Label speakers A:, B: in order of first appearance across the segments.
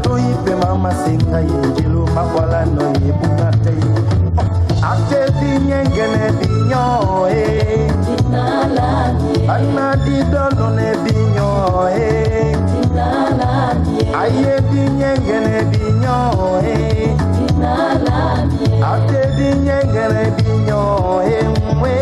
A: to ipe mama singa yelo makwala no yebunate ate dinyengene dinyo dinala anna di dono ne dinyo dinala aye dinyengene dinyo dinala ate dinyengene dinyo mwe.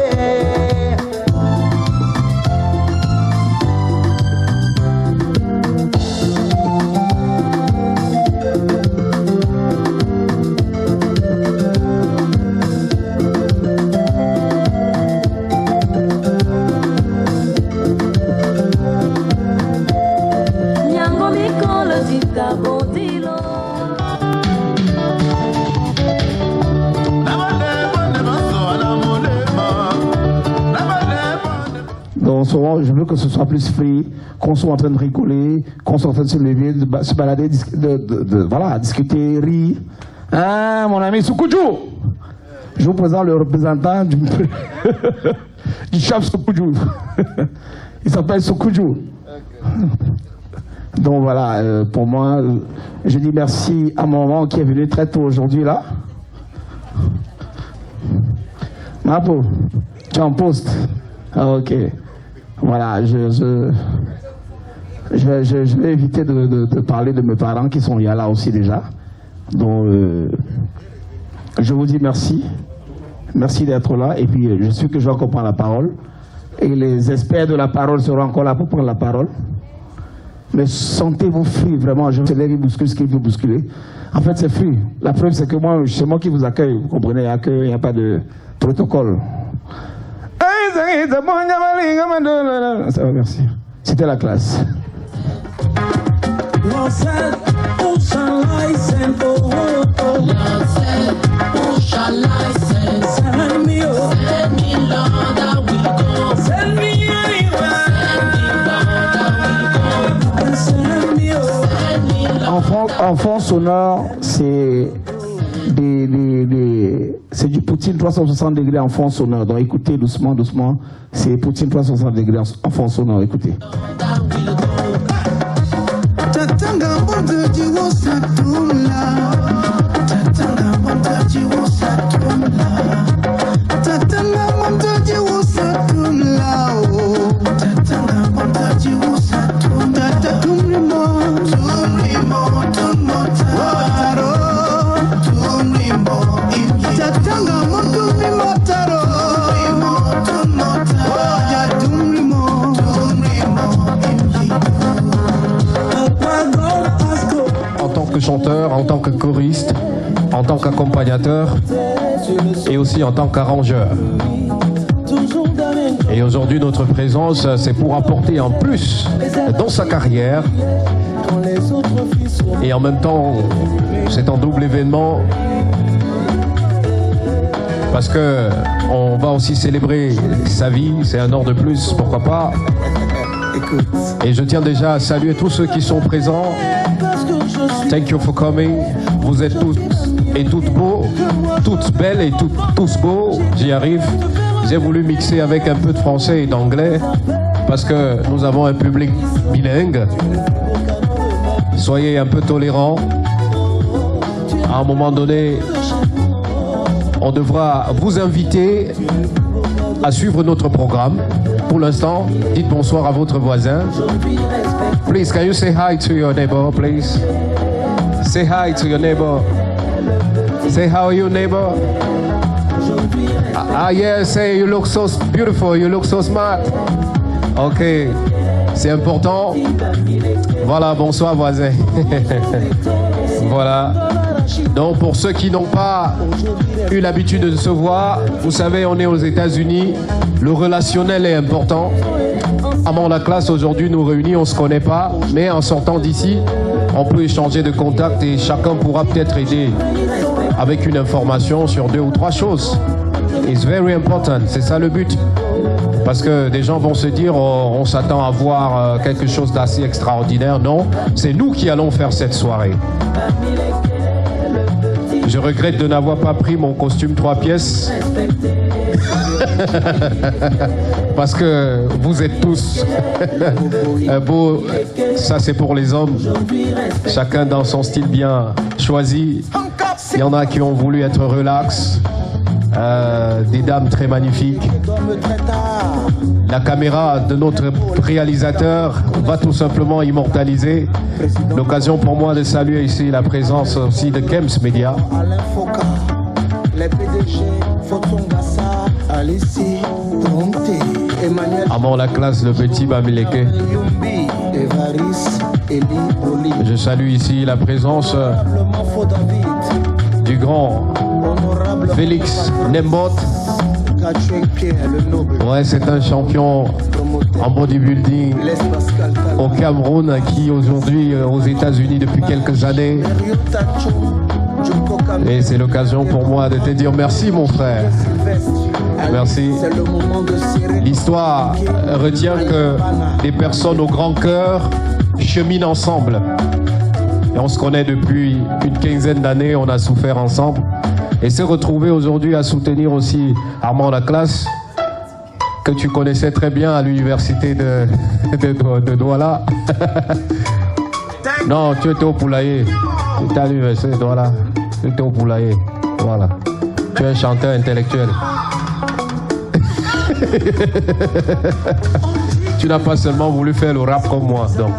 B: Je veux que ce soit plus free, qu'on soit en train de rigoler, qu'on soit en train de se lever, de se balader, voilà, discuter, rire. Hein, mon ami Soukoudjou. Je vous présente le représentant du chef Soukoudjou. Il s'appelle Soukoudjou. Donc voilà, pour moi, je dis merci à mon maman qui est venu très tôt aujourd'hui là. Mapo, tu es en poste. Ah, ok. Voilà, je vais éviter de parler de mes parents qui sont là aussi déjà. Donc, je vous dis merci. Merci d'être là. Et puis, je suis que je vais encore prendre la parole. Et les experts de la parole seront encore là pour prendre la parole. Mais sentez-vous free, vraiment. Je vais bousculer ce qu'il veut bousculer. En fait, c'est free. La preuve, c'est que moi, c'est moi qui vous accueille. Vous comprenez, il n'y a pas de protocole. Ça va, merci. C'était la classe. En fond sonore, c'est c'est du Poutine 360 degrés en fond sonore. Donc écoutez doucement, doucement. C'est Poutine 360 degrés en fond sonore. Écoutez.
C: Chanteur, en tant que choriste, en tant qu'accompagnateur et aussi en tant qu'arrangeur. Et aujourd'hui, notre présence, c'est pour apporter en plus dans sa carrière. Et en même temps, c'est un double événement parce que on va aussi célébrer sa vie, c'est un an de plus, pourquoi pas. Et je tiens déjà à saluer tous ceux qui sont présents. Thank you for coming. Vous êtes tous et toutes beaux, toutes belles et tous beaux. J'y arrive. J'ai voulu mixer avec un peu de français et d'anglais parce que nous avons un public bilingue. Soyez un peu tolérants. À un moment donné, on devra vous inviter à suivre notre programme. Pour l'instant, dites bonsoir à votre voisin. Please, can you say hi to your neighbor, please? Say hi to your neighbor. Say how are you, neighbor? Yeah, say you look so beautiful, you look so smart. Ok, c'est important. Voilà, bonsoir voisin. Voilà. Donc pour ceux qui n'ont pas eu l'habitude de se voir, vous savez, on est aux États-Unis, le relationnel est important. Avant la classe aujourd'hui nous réunit, on ne se connaît pas, mais en sortant d'ici, on peut échanger de contacts et chacun pourra peut-être aider avec une information sur 2 ou 3 choses. It's very important, c'est ça le but. Parce que des gens vont se dire, oh, on s'attend à voir quelque chose d'assez extraordinaire. Non, c'est nous qui allons faire cette soirée. Je regrette de n'avoir pas pris mon costume 3 pièces. Parce que vous êtes tous beaux. Ça, c'est pour les hommes. Chacun dans son style bien choisi. Il y en a qui ont voulu être relax. Des dames très magnifiques. La caméra de notre réalisateur va tout simplement immortaliser. L'occasion pour moi de saluer ici la présence aussi de Kems Media. Amon la classe, le petit Bamileke. Je salue ici la présence du grand Félix Nembot. Ouais, c'est un champion en bodybuilding au Cameroun qui aujourd'hui aux États-Unis depuis quelques années. Et c'est l'occasion pour moi de te dire merci mon frère. Merci. L'histoire retient que des personnes au grand cœur cheminent ensemble. Et on se connaît depuis une quinzaine d'années, on a souffert ensemble. Et se retrouver aujourd'hui à soutenir aussi Armand Laclasse, que tu connaissais très bien à l'université de Douala. Non, tu étais au Poulailler. Tu étais à l'université de Douala. Tu étais au Poulailler. Voilà. Tu es un chanteur intellectuel. Tu n'as pas seulement voulu faire le rap comme moi, donc.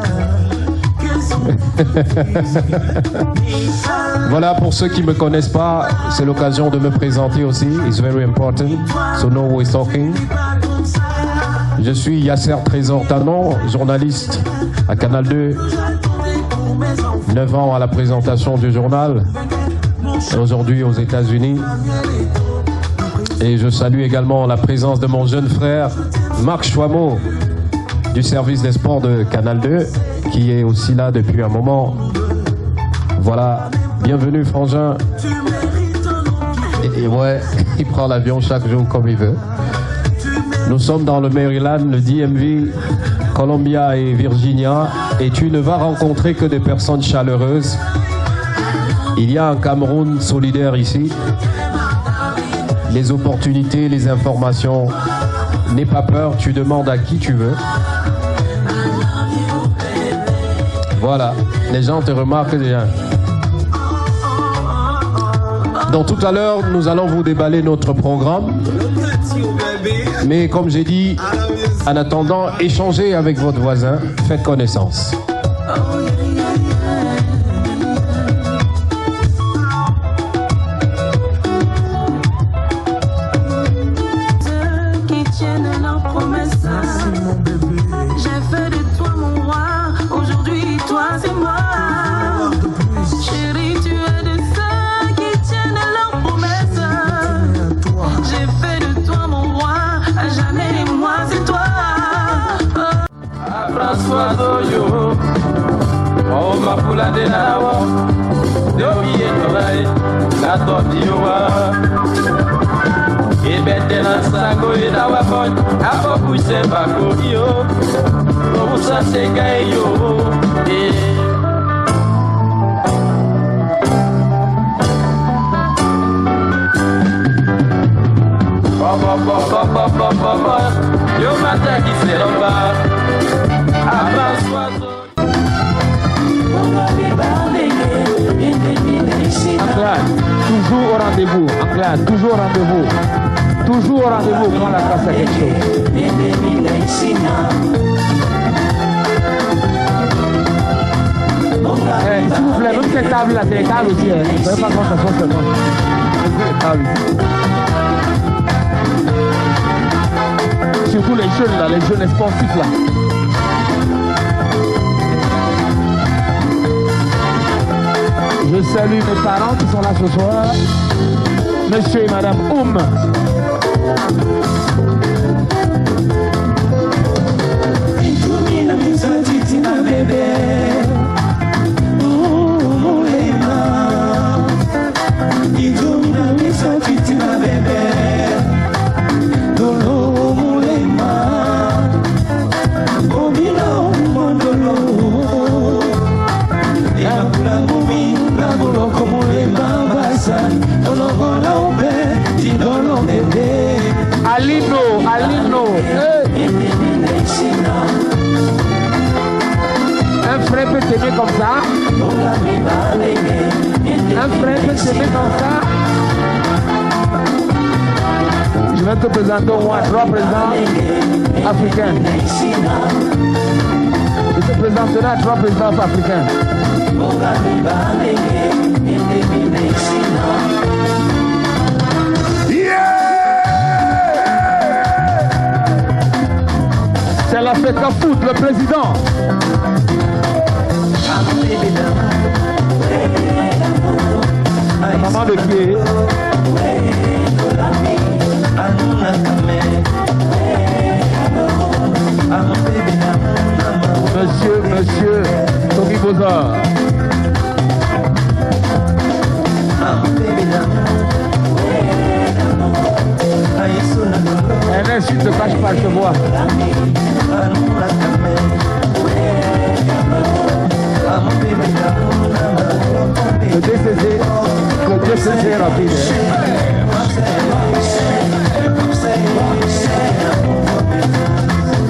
C: Voilà, pour ceux qui ne me connaissent pas, c'est l'occasion de me présenter aussi. It's very important, so know who is talking. Je suis Yasser Trésor Tanon, journaliste à Canal 2. 9 ans à la présentation du journal. Et aujourd'hui aux États-Unis. Et je salue également la présence de mon jeune frère, Marc Chouameau, du service des sports de Canal 2, qui est aussi là depuis un moment. Voilà, bienvenue Frangin. Et ouais, il prend l'avion chaque jour comme il veut. Nous sommes dans le Maryland, le DMV, Columbia et Virginia, et tu ne vas rencontrer que des personnes chaleureuses. Il y a un Cameroun solidaire ici. Les opportunités, les informations, n'aie pas peur, tu demandes à qui tu veux. Voilà, les gens te remarquent déjà. Donc tout à l'heure, nous allons vous déballer notre programme. Mais comme j'ai dit, en attendant, échangez avec votre voisin, faites connaissance.
D: Toujours au rendez-vous, toujours au rendez-vous. Toujours au rendez-vous quand la classe a quelque chose. S'il vous plaît, même cette table là, c'est les tables aussi. Vous ne savez pas comment ça se passe seulement. Surtout les jeunes là, les jeunes sportifs là. Je salue mes parents qui sont là ce soir, monsieur et madame Oum. s'aimer comme ça. Un frère peut s'aimer comme ça. Je vais te présenter au moins 3 présidents africains. Je te présenterai 3 présidents africains. C'est l'Africa Foot, le président. Maman de pied. Monsieur Toby Boza. Ernest, tu ne te caches pas, je te vois. Le DCC est rapide.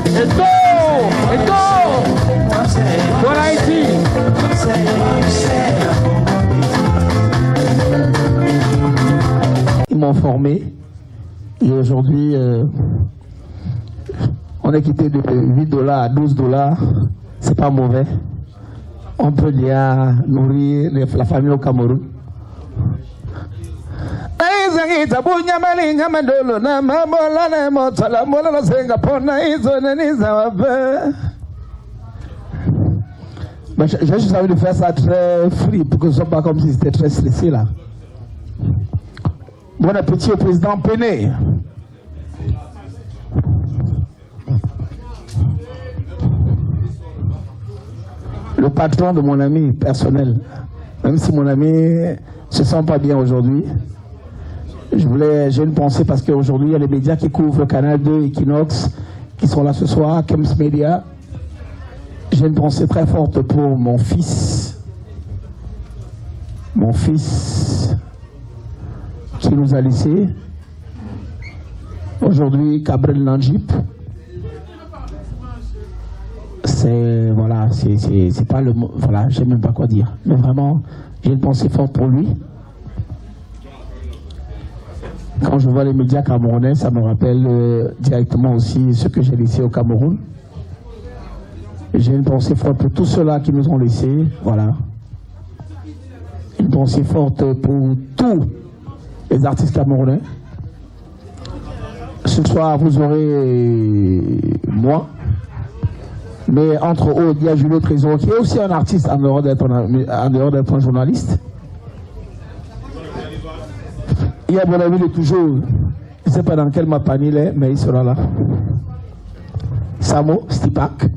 D: Eto pour Haïti.
B: Ils m'ont formé et aujourd'hui on est quitté de $8 à $12. C'est pas mauvais. On peut bien nourrir la famille au Cameroun. J'ai juste envie de faire ça très free pour que ce soit pas comme si c'était très stressé là. Bon appétit au président Péné. Le patron de mon ami personnel, même si mon ami ne se sent pas bien aujourd'hui, j'ai une pensée parce qu'aujourd'hui il y a les médias qui couvrent le canal 2, Equinox, qui sont là ce soir, Kems Media. J'ai une pensée très forte pour mon fils qui nous a laissés. Aujourd'hui, Gabriel Nanjip. C'est pas le mot, voilà, je sais même pas quoi dire. Mais vraiment, j'ai une pensée forte pour lui. Quand je vois les médias camerounais, ça me rappelle directement aussi ce que j'ai laissé au Cameroun. J'ai une pensée forte pour tous ceux-là qui nous ont laissés, voilà. Une pensée forte pour tous les artistes camerounais. Ce soir, vous aurez moi. Mais entre autres, il y a Julio Trésor qui est aussi un artiste en dehors d'être un journaliste. Il y a mon ami de toujours, je ne sais pas dans quel mapane il est, mais il sera là. Samo Stipak.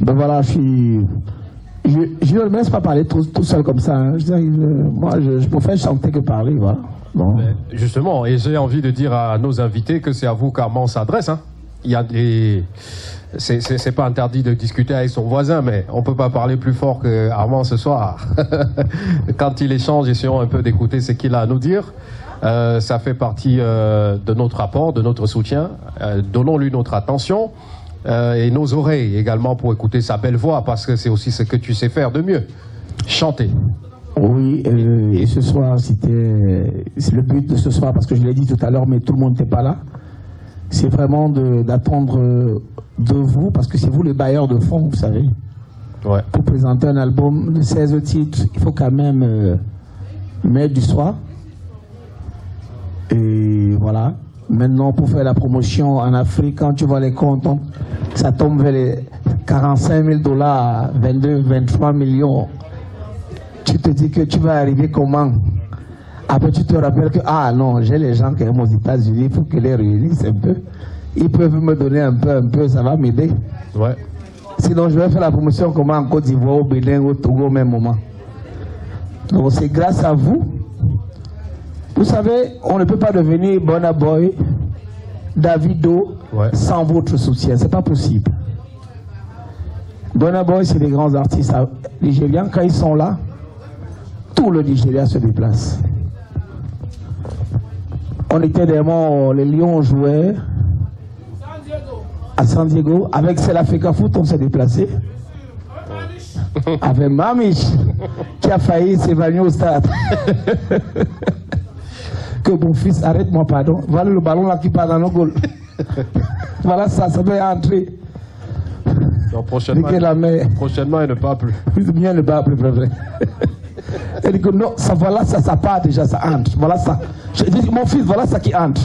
B: Ben voilà, je ne me laisse pas parler tout seul comme ça. Hein. Moi, je préfère chanter que parler. Voilà. Bon.
C: Justement, et j'ai envie de dire à nos invités que c'est à vous qu'Armand s'adresse. Hein. Il y a des... C'est pas interdit de discuter avec son voisin, mais on peut pas parler plus fort que Armand ce soir. Quand il échange, essayons un peu d'écouter ce qu'il a à nous dire. Ça fait partie de notre apport, de notre soutien. Donnons-lui notre attention et nos oreilles également pour écouter sa belle voix, parce que c'est aussi ce que tu sais faire de mieux, chanter.
B: Oui, et ce soir, c'est le but de ce soir, parce que je l'ai dit tout à l'heure, mais tout le monde n'était pas là. C'est vraiment d'attendre de vous, parce que c'est vous les bailleurs de fonds, vous savez.
C: Ouais.
B: Pour présenter un album de 16 titres, il faut quand même mettre du soir. Et voilà. Maintenant, pour faire la promotion en Afrique, quand tu vois les comptes, ça tombe vers les $45 000, 22, 23 millions. Tu te dis que tu vas arriver comment? Après, tu te rappelles que, ah non, j'ai les gens qui aiment aux États-Unis, il faut qu'ils les réunissent un peu. Ils peuvent me donner un peu, ça va m'aider.
C: Ouais.
B: Sinon, je vais faire la promotion comment en Côte d'Ivoire, au Bénin, au Togo au même moment. Donc, c'est grâce à vous. Vous savez, on ne peut pas devenir Burna Boy, Davido, sans votre soutien. C'est pas possible. Burna Boy, c'est des grands artistes nigériens. Quand ils sont là, tout le Nigeria se déplace. On était vraiment, les Lions jouaient. à San Diego. Avec Selafeka Foot, on s'est déplacé. Avec Mamiche, qui a failli s'évanouir au stade. Que mon fils, arrête-moi, pardon. Voilà le ballon là qui part dans nos goals. Voilà ça peut entrer.
C: Donc, prochainement, il ne part plus.
B: Bien ne part plus, vrai. Elle dit que non, ça, voilà ça part déjà, ça entre. Voilà ça. Je dis, mon fils, voilà ça qui entre.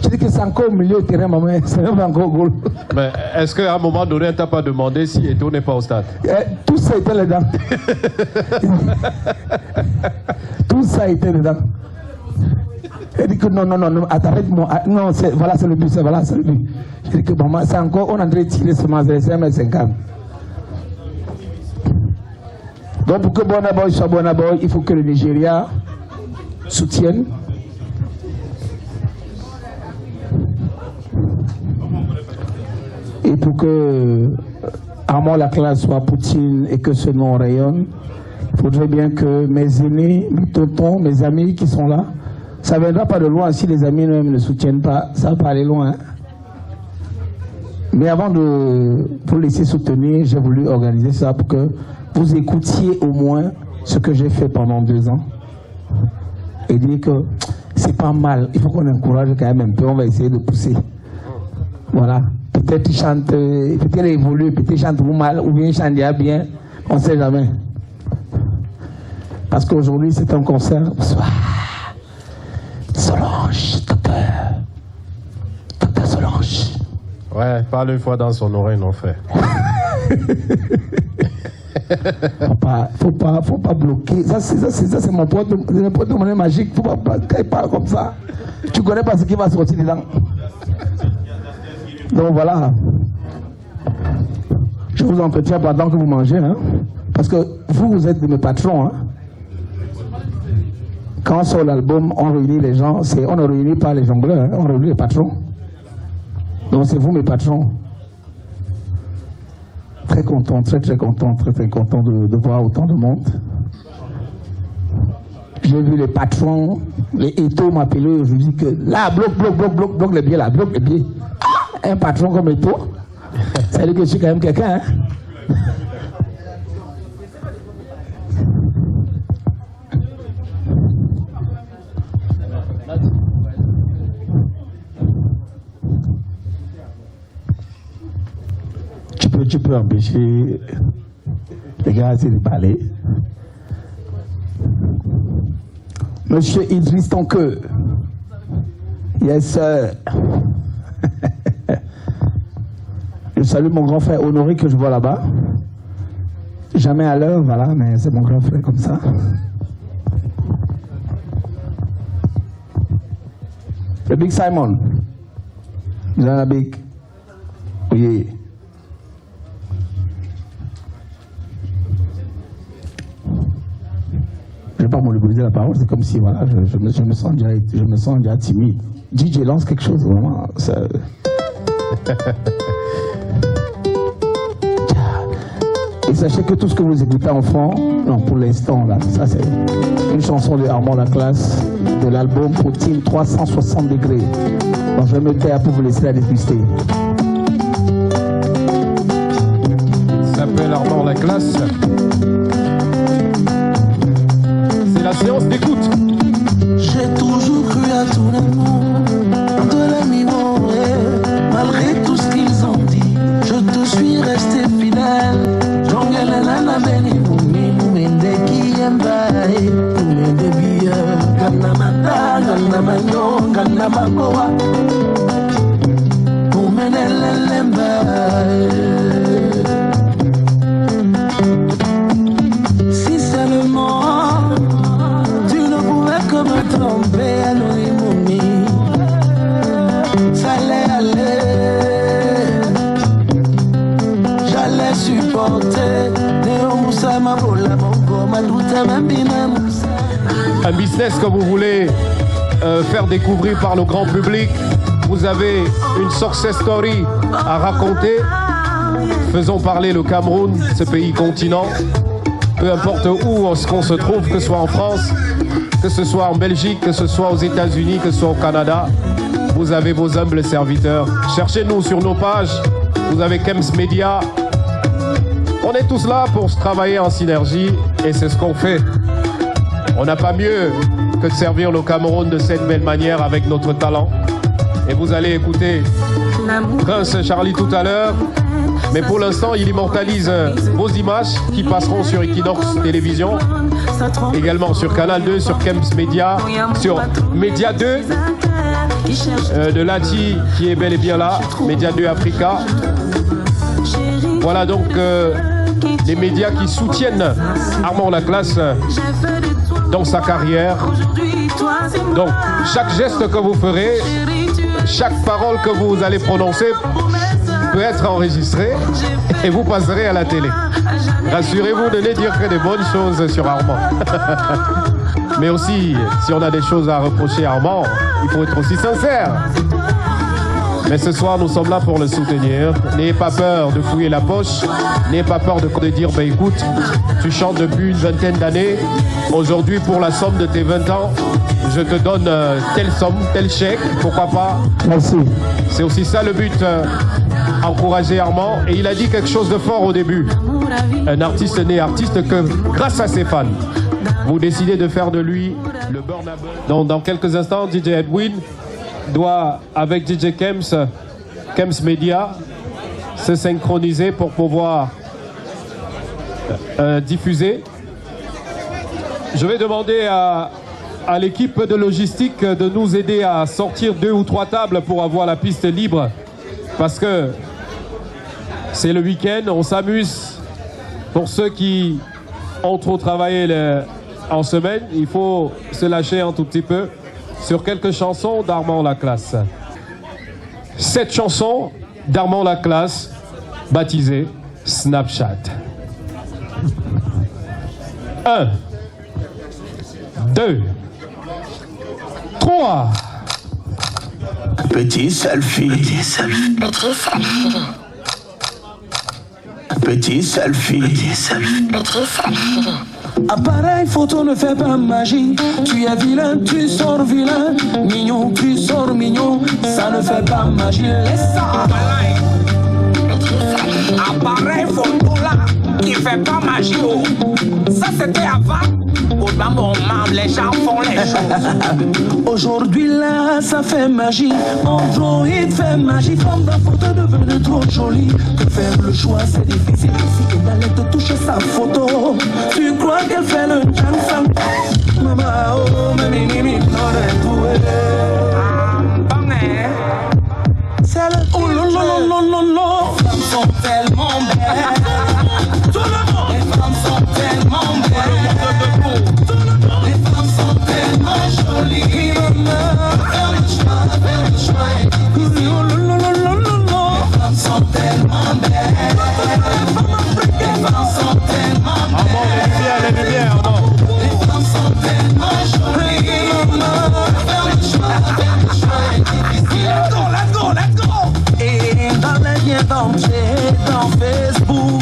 B: Je dis que c'est encore au milieu du terrain, maman, c'est même encore goal.
C: Mais est-ce qu'à un moment donné, tu n'as pas demandé si Eto'o n'est pas au stade?
B: Tout ça était dedans. Tout ça était dedans. Elle dit que non, arrête-moi. Non, voilà, c'est le but, voilà, c'est le but. Je dis que maman, c'est encore, on est en train de tirer ce match, c'est 1m50. Donc pour que Burna Boy soit Burna Boy, il faut que le Nigeria soutienne. Et pour que Armand Laclasse soit Poutine et que ce nom rayonne, il faudrait bien que mes aînés, mes tontons, mes amis qui sont là, ça ne viendra pas de loin si les amis eux-mêmes ne soutiennent pas, ça va pas aller loin. Hein. Mais avant de vous laisser soutenir, j'ai voulu organiser ça pour que vous écoutiez au moins ce que j'ai fait pendant 2 ans et dire que c'est pas mal, il faut qu'on encourage quand même un peu, on va essayer de pousser. Voilà, peut-être il chante, peut-être il évolue, peut-être il chante mal ou bien il chante bien, on ne sait jamais. Parce qu'aujourd'hui c'est un concert. Solange, docteur Solange.
C: Ouais, parle une fois dans son oreille, non frère.
B: Faut pas bloquer. Ça c'est mon pote de monnaie magique. Faut pas quand il parle comme ça. Tu connais pas ce qui va sortir dedans. Donc voilà. Je vous entretiens pendant que vous mangez, hein, parce que vous êtes de mes patrons. Hein. Quand on sort l'album, on réunit les gens. On ne réunit pas les jongleurs, hein, on réunit les patrons. Donc c'est vous mes patrons. Très content, très content de voir autant de monde. J'ai vu les patrons, les Eto'o m'appeler, je dis que là, bloque les pieds là, bloque les pieds. Ah, un patron comme Eto'o, ça veut dire que je suis quand même quelqu'un. Hein? Tu peux empêcher les gars de parler. Monsieur Idriss Tonqueux. Yes, sir. Je salue mon grand frère Honoré que je vois là-bas. Jamais à l'heure, voilà, mais c'est mon grand frère comme ça. Le Big Simon. Vous avez un Big. Oui. Je ne vais pas monopoliser la parole, c'est comme si voilà, je me sens déjà timide. DJ lance quelque chose, vraiment. Ça... Et sachez que tout ce que vous écoutez en fond, non, pour l'instant, là, ça c'est une chanson de Armand Laclasse, de l'album Poutine 360 degrés. Donc je vais me taire pour vous laisser la déguster.
C: Ça s'appelle Armand Laclasse. La séance d'écoute.
E: J'ai toujours cru à tout le monde, de l'ami malgré tout ce qu'ils ont dit, je te suis resté fidèle. Jongelana beni mumende kiyembae, mumende biya, ganna mata, ganna manyo, ganna makoa, mumende lembae. Si seulement me tromper à l'oïmouni, ça allait aller, j'allais supporter.
C: Un business que vous voulez faire découvrir par le grand public, vous avez une success story à raconter. Faisons parler le Cameroun, ce pays continent, peu importe où qu'on se trouve, que ce soit en France, que ce soit en Belgique, que ce soit aux États-Unis, que ce soit au Canada, vous avez vos humbles serviteurs. Cherchez-nous sur nos pages, vous avez Kems Media. On est tous là pour se travailler en synergie et c'est ce qu'on fait. On n'a pas mieux que de servir le Cameroun de cette belle manière avec notre talent. Et vous allez écouter Prince Charlie tout à l'heure. Mais pour l'instant, il immortalise vos images qui passeront sur Equinox Télévision, également sur Canal 2, sur Kems Media, sur Média 2, de Lati qui est bel et bien là, Média 2 Africa. Voilà donc les médias qui soutiennent Armand Laclasse dans sa carrière. Donc chaque geste que vous ferez, chaque parole que vous allez prononcer peut être enregistrée et vous passerez à la télé. Rassurez-vous de ne dire que des bonnes choses sur Armand. Mais aussi, si on a des choses à reprocher à Armand, il faut être aussi sincère. Mais ce soir, nous sommes là pour le soutenir. N'ayez pas peur de fouiller la poche. N'ayez pas peur de dire, bah, écoute, tu chantes depuis une vingtaine d'années. Aujourd'hui, pour la somme de tes 20 ans, je te donne telle somme, tel chèque. Pourquoi pas?
B: Merci.
C: C'est aussi ça le but. Encourager Armand. Et il a dit quelque chose de fort au début. Un artiste n'est artiste que grâce à ses fans. Vous décidez de faire de lui le burn-a-burn. Donc, dans quelques instants, DJ Edwin doit, avec DJ Kems Media, se synchroniser pour pouvoir diffuser. Je vais demander à l'équipe de logistique de nous aider à sortir 2 ou 3 tables pour avoir la piste libre, parce que c'est le week-end, on s'amuse. Pour ceux qui ont trop travaillé en semaine, il faut se lâcher un tout petit peu sur quelques chansons d'Armand Laclasse. Cette chanson d'Armand Laclasse, baptisée Snapchat. 1, 2, 3.
E: Petit selfie. Petit selfie. Petit selfie. Petit selfie. Petit selfie. Appareil photo ne fait pas magie. Tu es vilain, tu sors vilain. Mignon, tu sors mignon. Ça ne fait pas magie. Laisse ça. Appareil photo là qui fait pas magie. Oh. Ça c'était avant. Au-delà mon membre, les gens font les choses. Aujourd'hui là, ça fait magie. Android fait magie. Comme la photo devenue trop jolie. Que faire le choix, c'est difficile. Si elle allait te toucher sa photo, tu crois qu'elle fait le dansam? Maman, oh, mimi, mimi, c'est le oh, non, non, non, non, non. Les femmes sont tellement belles. Tout le monde. Les femmes sont tellement belles. Les femmes sont tellement jolies. Faire le choix. Oh, non, non, non, non, non. Les femmes sont tellement belles. Les femmes sont tellement belles.
C: Les lumières,
E: Les femmes sont tellement jolies. Faire le choix. Let's go. Et dans les liens dans Facebook,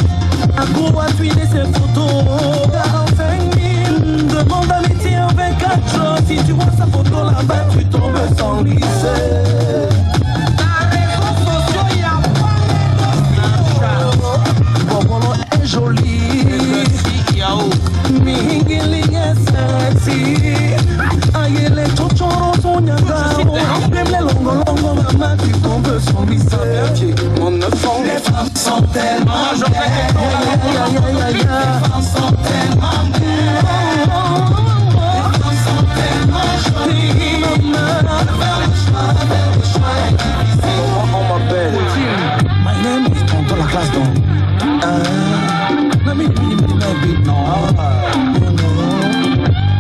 E: un gros a tweeté ses photos. 45 000 demande d'amitié en 24 jours. Si tu vois sa photo là-bas, tu tombes sans lycée. Les réseaux sociaux, il y a pas Bobo est joli. Mingili est sexy. Aïe, les chochoros sont nyagao. Même les longo, maman, tu tombes sans lycée. Les femmes sont tellement belles. Les femmes sont tellement belles. Les femmes sont tellement jolies. On m'appelle. My name is Tonton Laclasse.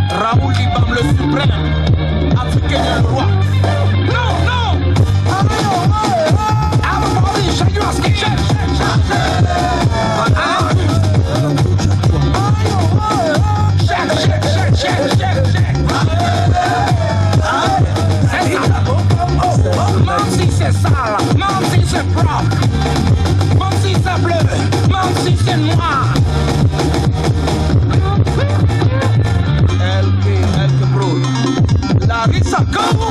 E: Raoul Ibam le suprême, africain le roi. Même si c'est sale, même si c'est propre, même si c'est bleu, même si c'est noir. LP Bro, Larissa Gabo.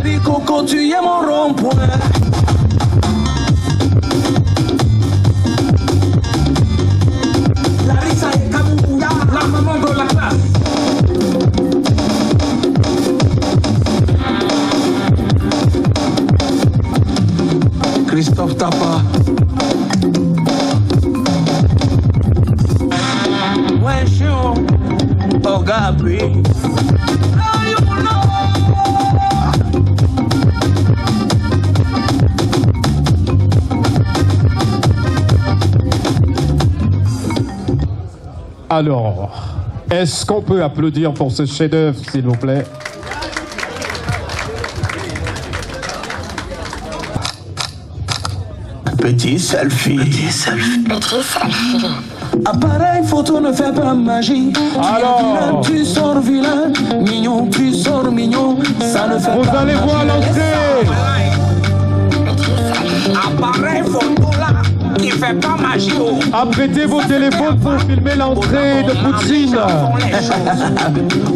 E: Chérie Coco, tu es mon rond-point. Larissa et Kabouya, la maman de la classe. Christophe Tapa. Ouais, chaud. Oh, Gabriel.
C: Alors, est-ce qu'on peut applaudir pour ce chef-d'œuvre, s'il vous plaît?
E: Petit selfie. Petit selfie. Petit selfie. Appareil photo ne fait pas magie.
C: Alors,
E: tu sors vilain, mignon, tu sors mignon, ça ne fait
C: vous
E: pas
C: allez
E: magie.
C: voir l'entrée.
E: Appareil photo là, qui fait pas magie.
C: Apprêtez vos téléphones pour filmer l'entrée de Poutine.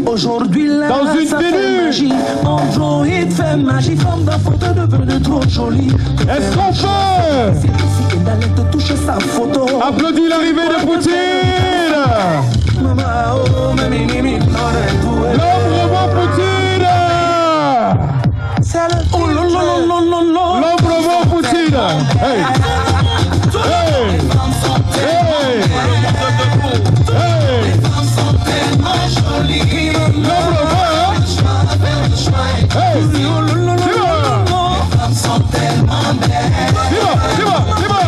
E: Aujourd'hui là,
C: dans une
E: ça fait
C: tenue.
E: magie. Android fait magie, comme dans photo devenue trop jolie.
C: Est-ce qu'on peut
E: C'est ici que d'aller te toucher sa photo.
C: applaudir l'arrivée de Poutine?
E: Maman, oh,
C: L'homme robot Poutine.
E: c'est le oh non non non non non.
C: L'homme robot Poutine. Hey. Hey. Hey. Hey. L'homme robot, hein? Hey. C'est bon. C'est bon.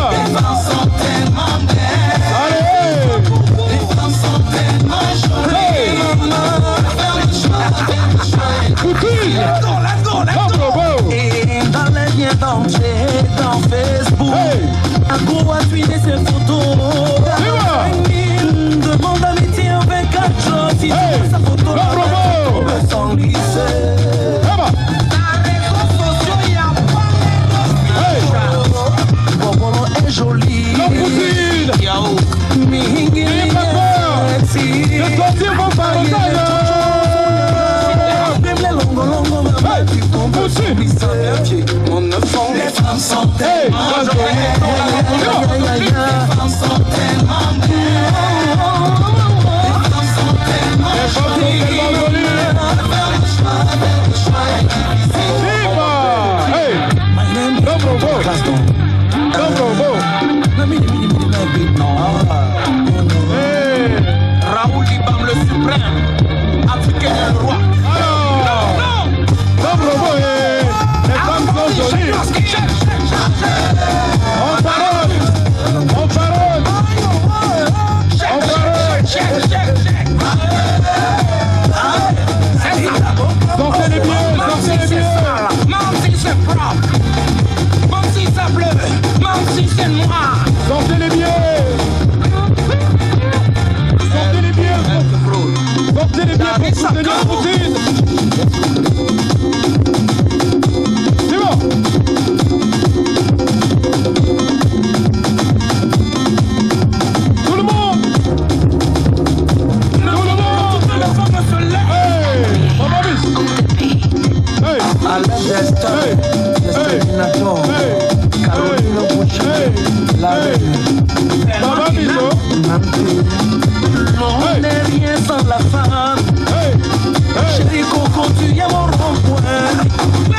C: Allez. Poutine. L'homme robot.
E: Et dans les liens dans Facebook, un gros a tweeté ses photos. Demande amitié en 24 jours. Si tu veux sa photo, on me sent glisser. Bobolo est joli. Les femmes sont tellement Raoul Ibam le suprême, africain le roi.
C: Les femmes sont jolies. On parole. Sortez les pieds.
E: Même si c'est propre, même si c'est bleu, même si c'est noir.
C: Sortez les pieds. Pour soutenir Poutine. C'est bon. Tout le monde.
E: Toutes les femmes se lèvent.
C: Hey, Maman Miss. Hey.
E: À l'Est, l'Espérinato, Caroline Boucher, la
C: Maman Miss.
E: on n'est rien sans la femme. Chérie Coco, tu es mon rond-point.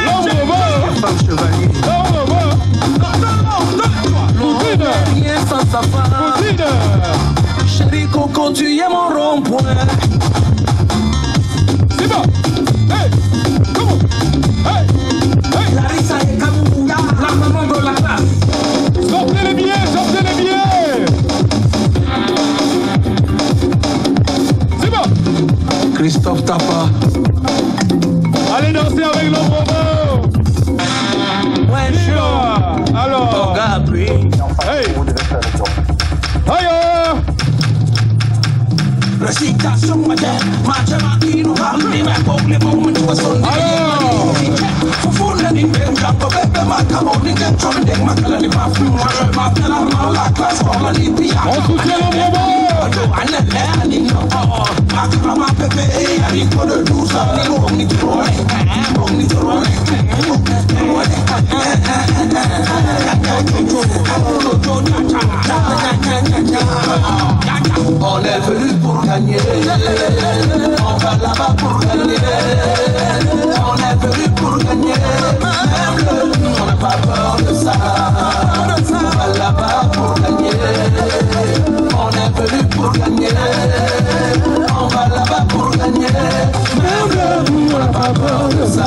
C: L'homme robot.
E: Femme chevalier.
C: L'homme robot.
E: On n'est rien sans sa femme.
C: Poutine.
E: Chérie Coco, tu es mon rond-point.
C: C'est bon. Hey. Come on. Hey. Hey.
E: Larissa et Kabouya, la maman de la classe.
C: Sortez les billets. C'est bon.
E: Christophe Tapa.
C: Allez danser avec l'homme robot.
E: Ouais, chaud.
C: Alors.
E: Oh, Gabriel.
C: Hey. Aïe.
E: Récitation moderne, mathématiques, nous ramener mes pauvres, les pauvres, nous faisons des Foufou, les nivelles, j'apprends bébé, ma cabot, les gens, les gens, ma calme, les parfums, moi je m'appelle à la classe, pour la libye.
C: On soutient l'homme robot.
E: Ma bébé, il y a des de 12 ans, ni bon, ni trop, bon, ni trop. peur de ça.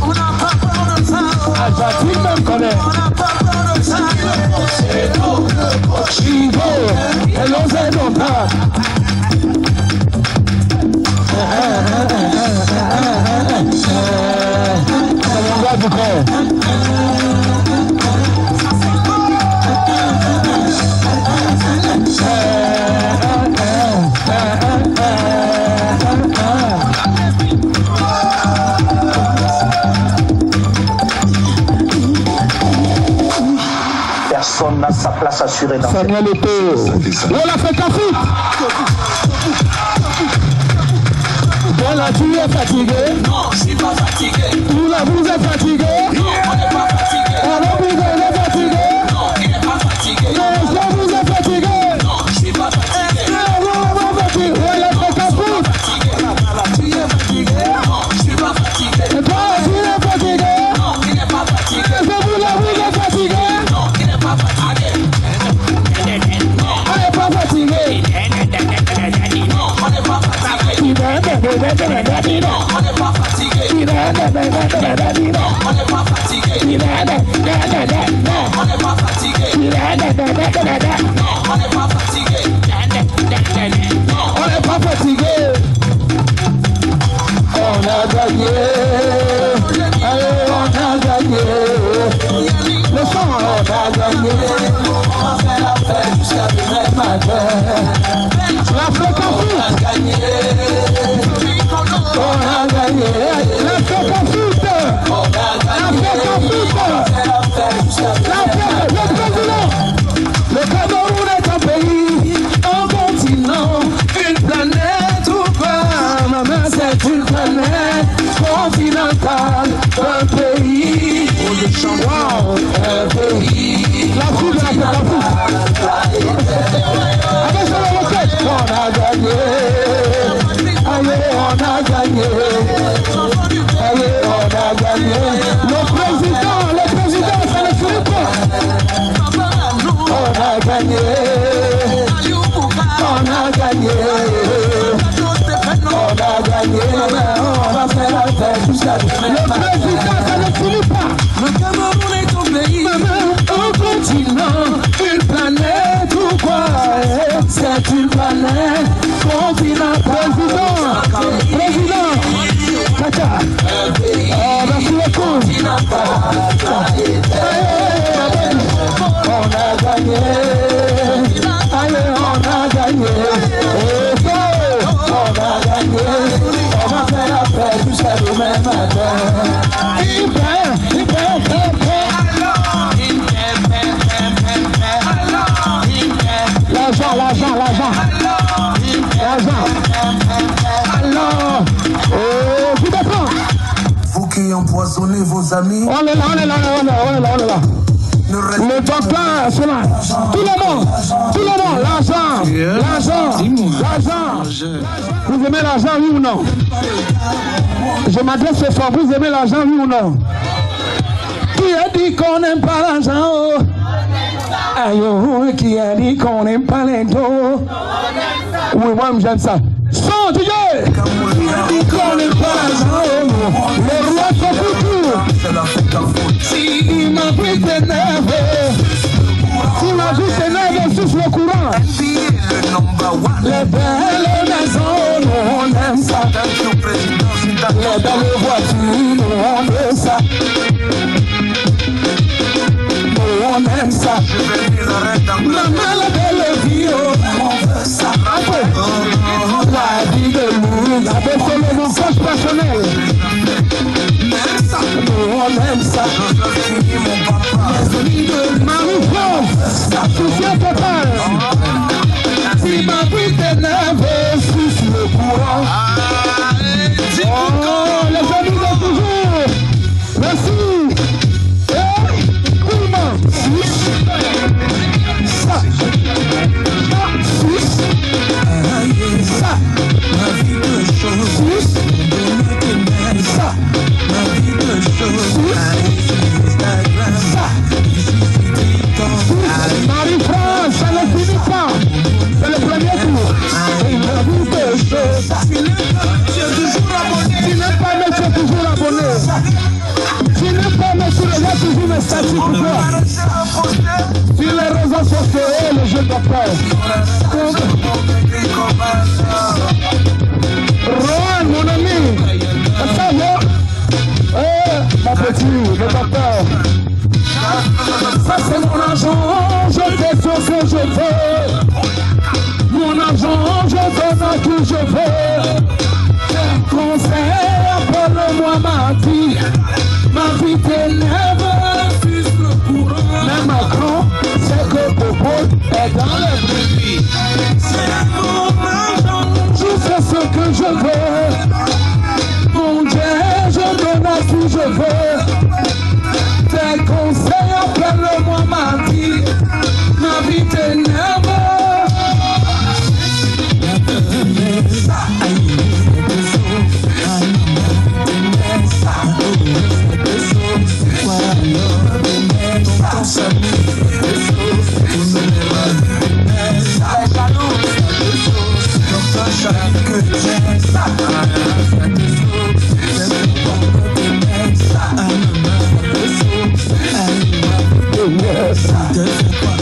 E: On n'a pas peur de ça.
D: Argentine même connaît.
E: On n'a pas peur de ça.
D: Chivo, et l'on sait donc pas. C'est mon gars du corps.
A: Personne n'a sa place assurée dans cette
D: Samuel Eto'o. On l'a fait Kafout. Voilà, tu es fatigué.
E: Non, je suis pas fatigué.
D: Vous là, vous êtes fatigué.
E: Non, on n'est pas fatigué.
D: Alors vous êtes fatigué.
E: Non, il n'est pas fatigué.
D: Non, est-ce que vous êtes fatigué?
E: Non, je suis pas fatigué.
D: Non, vous êtes fatigué. On l'a fait Kafout.
E: Tu es fatigué. Non, je suis pas fatigué.
D: Et toi, tu es fatigué.
E: Non, il n'est pas fatigué.
D: Est-ce que vous là, vous êtes fatigué?
E: Non, il n'est pas fatigué.
D: On n'est pas fatigué.
E: Non, on n'est pas fatigué.
D: On n'est pas fatigué.
E: Non, on n'est pas fatigué. Non, on n'est pas fatigué.
D: Il est
E: Non, on n'est pas fatigué.
D: il est
E: Non, on n'est pas fatigué.
D: il est
E: Non, on n'est pas fatigué.
D: on n'est pas fatigué. On a gagné. Allez, on a gagné. Le sang, on a gagné.
E: On va faire la fête jusqu'à demain matin.
D: La fête en foot.
E: On a gagné.
D: On a gagné. La fête en foot.
E: On a
D: La
E: gagné.
D: fête en foot.
E: On va faire la fête jusqu'à
D: La
E: demain
D: fête, le président. Le Cameroun est un pays, un continent, une planète ou pas. Ma main, c'est une planète continentale, un pays. Wow, un pays. La foule, la foule, la foule. Avec ça, la roquette. On a gagné. Allez, on a gagné. Allez, on a gagné. Le président, ça ne finit pas. On a gagné. On a gagné. On a gagné. On va faire la fête jusqu'à demain. Le président, ça ne finit pas.
E: Le Cameroun est ton pays.
D: Un continent, une planète ou quoi? C'est une planète, continent, président. Caca. Oh, merci beaucoup. On a gagné. Allez, on a gagné. On a gagné. On va faire la fête jusqu'à demain matin. L'argent. Vous d'accord?
E: Vous qui empoisonnez vos amis,
D: On est là.
E: ne restez
D: Le docteur, c'est là. Tout le monde, l'argent. Vous aimez l'argent, oui ou non? Je m'adresse aux femmes, vous aimez l'argent, oui ou non? Qui a dit qu'on n'aime pas l'argent? Oh? Aïe, oh, qui a dit qu'on n'aime pas les dos? Oui, moi j'aime ça. Son DJ! Qui a dit qu'on n'aime pas l'argent? Oh? Le roi sont foutus.
E: c'est la fête à faute.
D: Si il m'a pris tes nerfs, si ma vie s'énerve, souffle le courant.
E: NBA, le number one.
D: Les belles maisons, nous on aime ça.
E: Thank you, président
D: Les
E: Zidane.
D: belles voitures, nous on aime ça. Nous on aime ça.
E: Je vais venir arrêter dans le
D: Maman, la belle vie, oh, on veut ça. La vie de nous, la belle c'est le message personnel. Nous on aime ça.
E: Je finis mon papa.
D: Marie-France, soutien total. Si ma vie t'énerve, souffle le courant. Oh, les amis de toujours. Merci. Tout le monde. Ça.
E: Ma vie de chose.
D: Tu n'es pas mes sur les toujours mes statuts pour toi. Sur les réseaux sociaux, les jeux de peur. Rohan, mon ami, ça va? Ma petite, ne pas peur. Ça c'est mon argent, je fais ce que je veux. Mon argent, je donne à qui je veux. Conseil, appelle-moi ma vie t'énerve. Mais Macron, c'est que Popo est dans le bruit. Je fais ce que je veux. Mon Dieu, je donne à qui je veux. Tes conseils, appelle-moi ma vie t'énerve.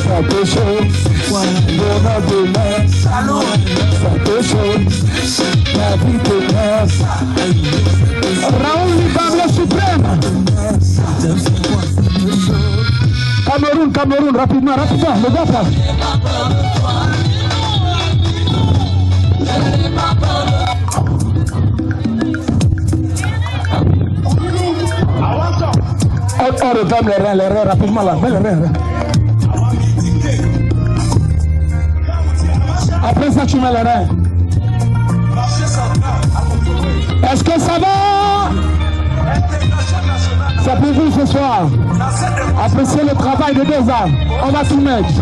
D: Ça te chaud, bon à demain, ça te chaud, la vie te passe. Raoul Libam suprême. Cameroun, rapidement, le gars passe. On réclame les reins, rapidement là, mets les reins. Après ça, tu mets les reins. Est-ce que ça va? C'est pour vous ce soir. Appréciez le travail de 2 ans. On va tout mettre.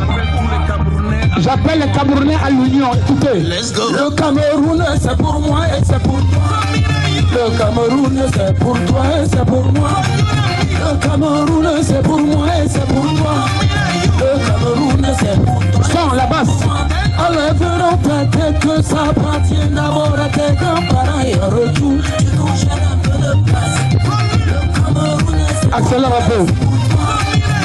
D: J'appelle les Camerounais à l'union. Écoutez. Le Cameroun, c'est pour moi et c'est pour toi. Le Cameroun, c'est pour toi et c'est pour moi. Le Cameroun, c'est pour moi et c'est pour toi. Le Cameroun, c'est pour toi. Sans la basse. Enlèveront ta tête que ça appartient d'abord à tes grands-parents et en retour, tu nous gères un peu de place. Le Cameroun, c'est accélère un peu.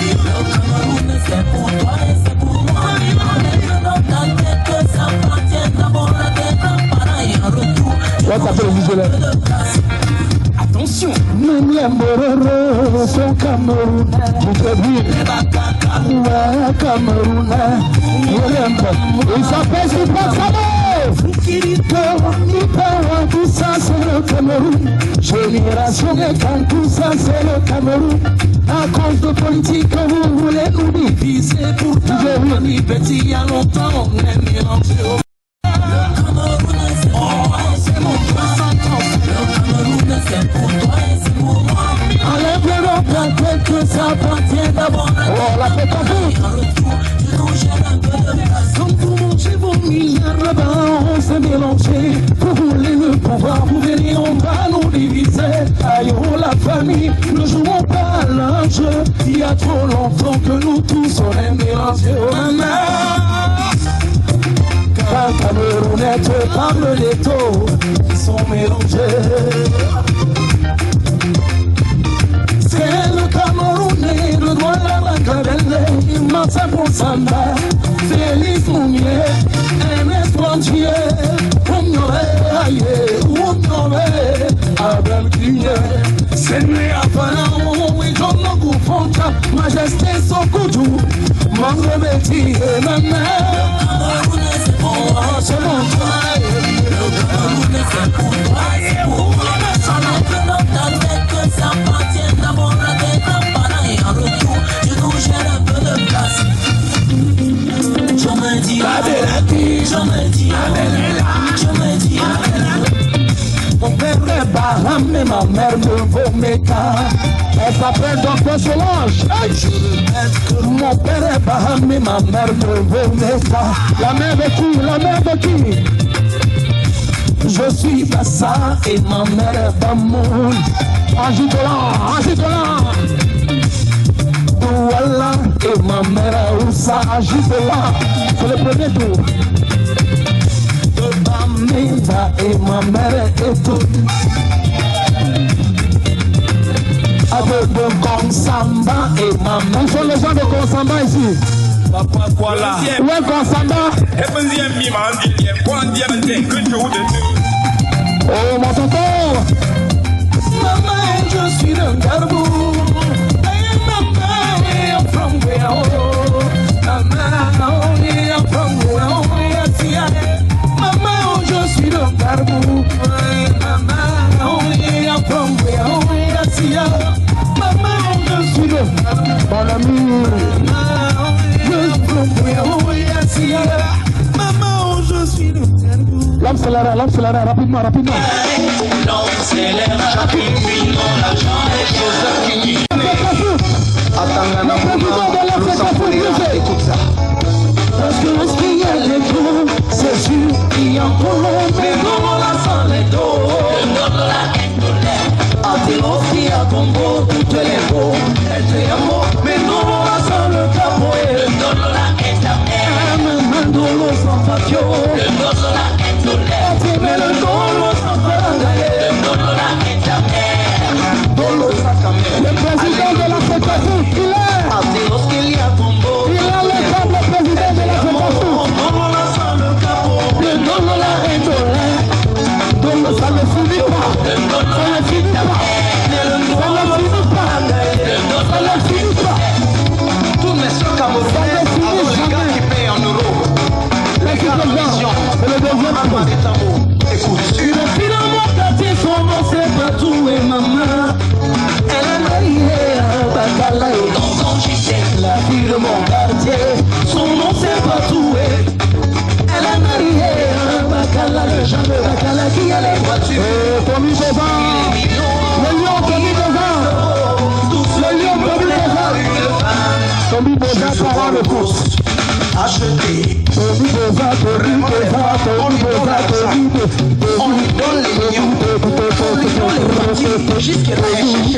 D: Le Cameroun, c'est pour toi et c'est pour moi. Enlèveront ta tête que ça appartient d'abord à tes grands-parents et en retour, tu nous gères un peu de place. Attention. Même les Mororo sont Camerounais. Tu te dis, ouais, Camerounais. Il s'appelle Super Samo. Tout ça c'est le Cameroun. Génération et quand tout ça c'est le Cameroun. À cause de politique que vous voulez nous diviser. Pourtant, je petit il y a longtemps, on est mélangé. Le Cameroun c'est pour moi, c'est mon pourcentage. Le Cameroun c'est pour toi et c'est pour moi. Enlève-le ta tête que ça appartient d'abord. Oh, la fête à vous. Comme vous mangez vos milliards là-bas, on s'est mélangé. Vous voulez le pouvoir, vous venez, on va nous diviser. Aïe-oh la famille, ne jouons pas à l'enjeu. Il y a trop longtemps que nous tous on est mélangés. Oh maman, quand Camerounais te parle des taux, ils sont mélangés. C'est le Camerounais, le droit à la cabelle, il m'a fait pour Samba, Félix Mounier, un étranger, on Abel Cligné, c'est lui à Panama, oui, j'en ai goût fonta, majesté son couteau, mon métier, ma mère. Oh, c'est mon travail, le Camerounais, c'est pour toi, c'est pour moi, ça n'a pas dans ta tête que ça appartient d'abord à tes grands-parents et en retour, tu nous gères un peu de place. Je me dis, mon père est Baham et ma mère me vaut mes cas. Elle s'appelle Dr Solange. Mon père est Baham et ma mère me vaut mes cas. La mère de qui? La mère de qui? Je suis Bassa et ma mère est Bamoun. Agitola. Douala et ma mère est Oussa. Agitola. C'est le premier tour. De Bamenda et ma mère est Eto. Consamba et maman. Où sont les gens de Consamba ici?
F: Papa Kuala.
D: Où est Consamba? Oh mon tonton.
E: Maman, je suis d'un garbo. I'm from where I'm from Maman, je suis d'un garbo. Maman, I'm from where Maman, je suis d'un garbo.
D: Mon ami.
E: Maman, je suis d'un garbo.
D: L'homme scélérat, rapidement.
E: L'homme scélérat, rapidement, l'argent est fini. Parce que lorsqu'il y a les dos, c'est sûr qu'il y a un problème. Mais non, la sang les dos. Le nom de la indolère. Attends, qui a combo, toutes les mots. Elle te amo, mais non, la sang le capot. Le nom de la indolère. Même dans l'eau sans papio. Le nom de la indolère. Mais le nom de l'eau sans papio. Le nom de la indolère. Dans l'eau sans papio.
D: Le président de la fédération, il est.
E: Attends, qu'il y a combo.
D: Il a le président de la fédération. Ça ne finit pas.
E: Tous mes soeurs camerounais, avant les gars qui payent en euros. Les gars en mission,
D: c'est le deuxième
E: maman des tambours. Écoute, une fille dans mon quartier, son nom c'est Patou et maman. Elle est mariée à Bakala et dans son gisé. La fille de mon quartier, son nom c'est Patou et elle est mariée à Bakala, le Jean de Bakala qui a les voitures.
D: Tommy Bézin. Le lion Tommy Bézin. Le lion Tommy Bézin. Tommy Bézin par le course.
E: Acheté.
D: Tommy Bézin.
E: On lui donne les lions. On lui donne les voitures. Jusqu'à la petit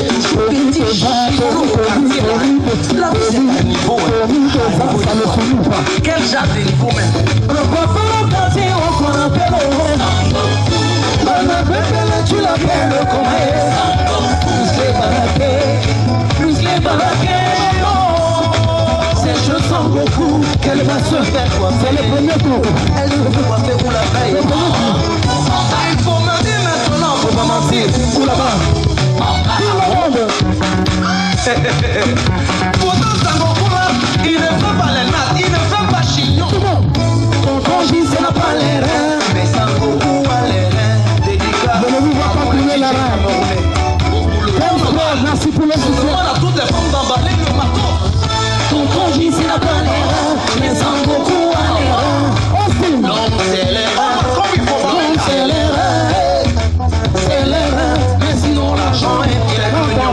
E: la vie c'est un niveau. Quel genre de niveau même? Le coiffeur au quartier, on appelle au tu l'appelles comment? Plus les baraqués, c'est je sens beaucoup qu'elle va se faire coiffer.
D: Le premier tour.
E: Elle ne veut pas faire pour la veille. Il faut me dire maintenant, faut pas mentir. Pour là-bas. Pourtant, Sangoku, il ne fait pas les nattes, il ne fait pas chignon. Tonton J, ça n'a pas les reins, mais Sangoku a les reins. Dédicace.
D: Je ne vous vois pas couler la reine. Merci pour le soutien.
E: On a toutes les femmes d'emballer le marteau. Tonton J, ça n'a pas les reins, mais Sangoku a les reins. L'homme, c'est les reins. L'homme, c'est les reins. C'est les reins, mais sinon l'argent est il est mignon.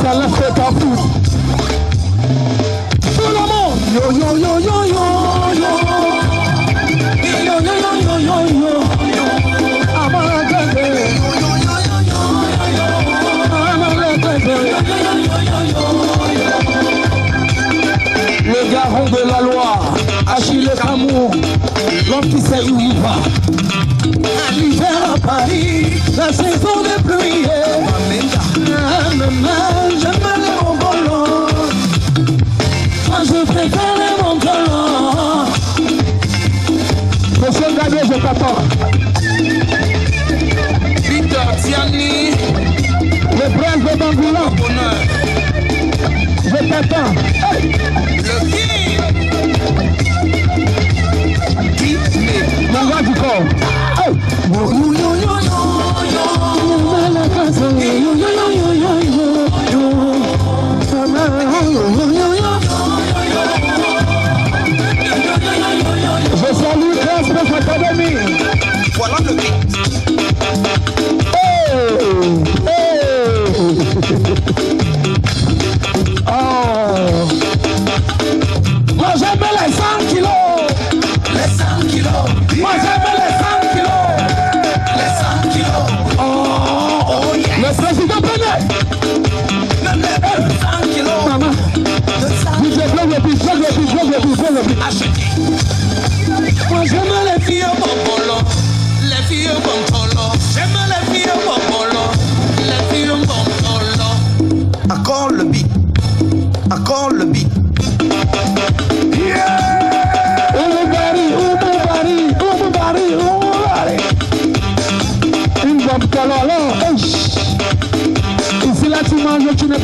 D: Ça la fait en foot. Tout le monde. Yo yo yo yo yo yo. Yo yo yo yo yo yo. Amalagade. Le garant de la loi, Achille Camour, l'homme qui sait où il va. L'hiver à Paris, la saison des pluies. J'aime les mongolos. Moi je préfère les mongolos. Monsieur Gagné, je t'attends.
E: Victor Tiani,
D: Le prince de Bangoulan. Je t'attends.
E: le king.
D: Mon gars du corps. Hey. Yo yo yo yo yo yo. Je salue Classe Academy.
E: Voilà le king.
D: Hey.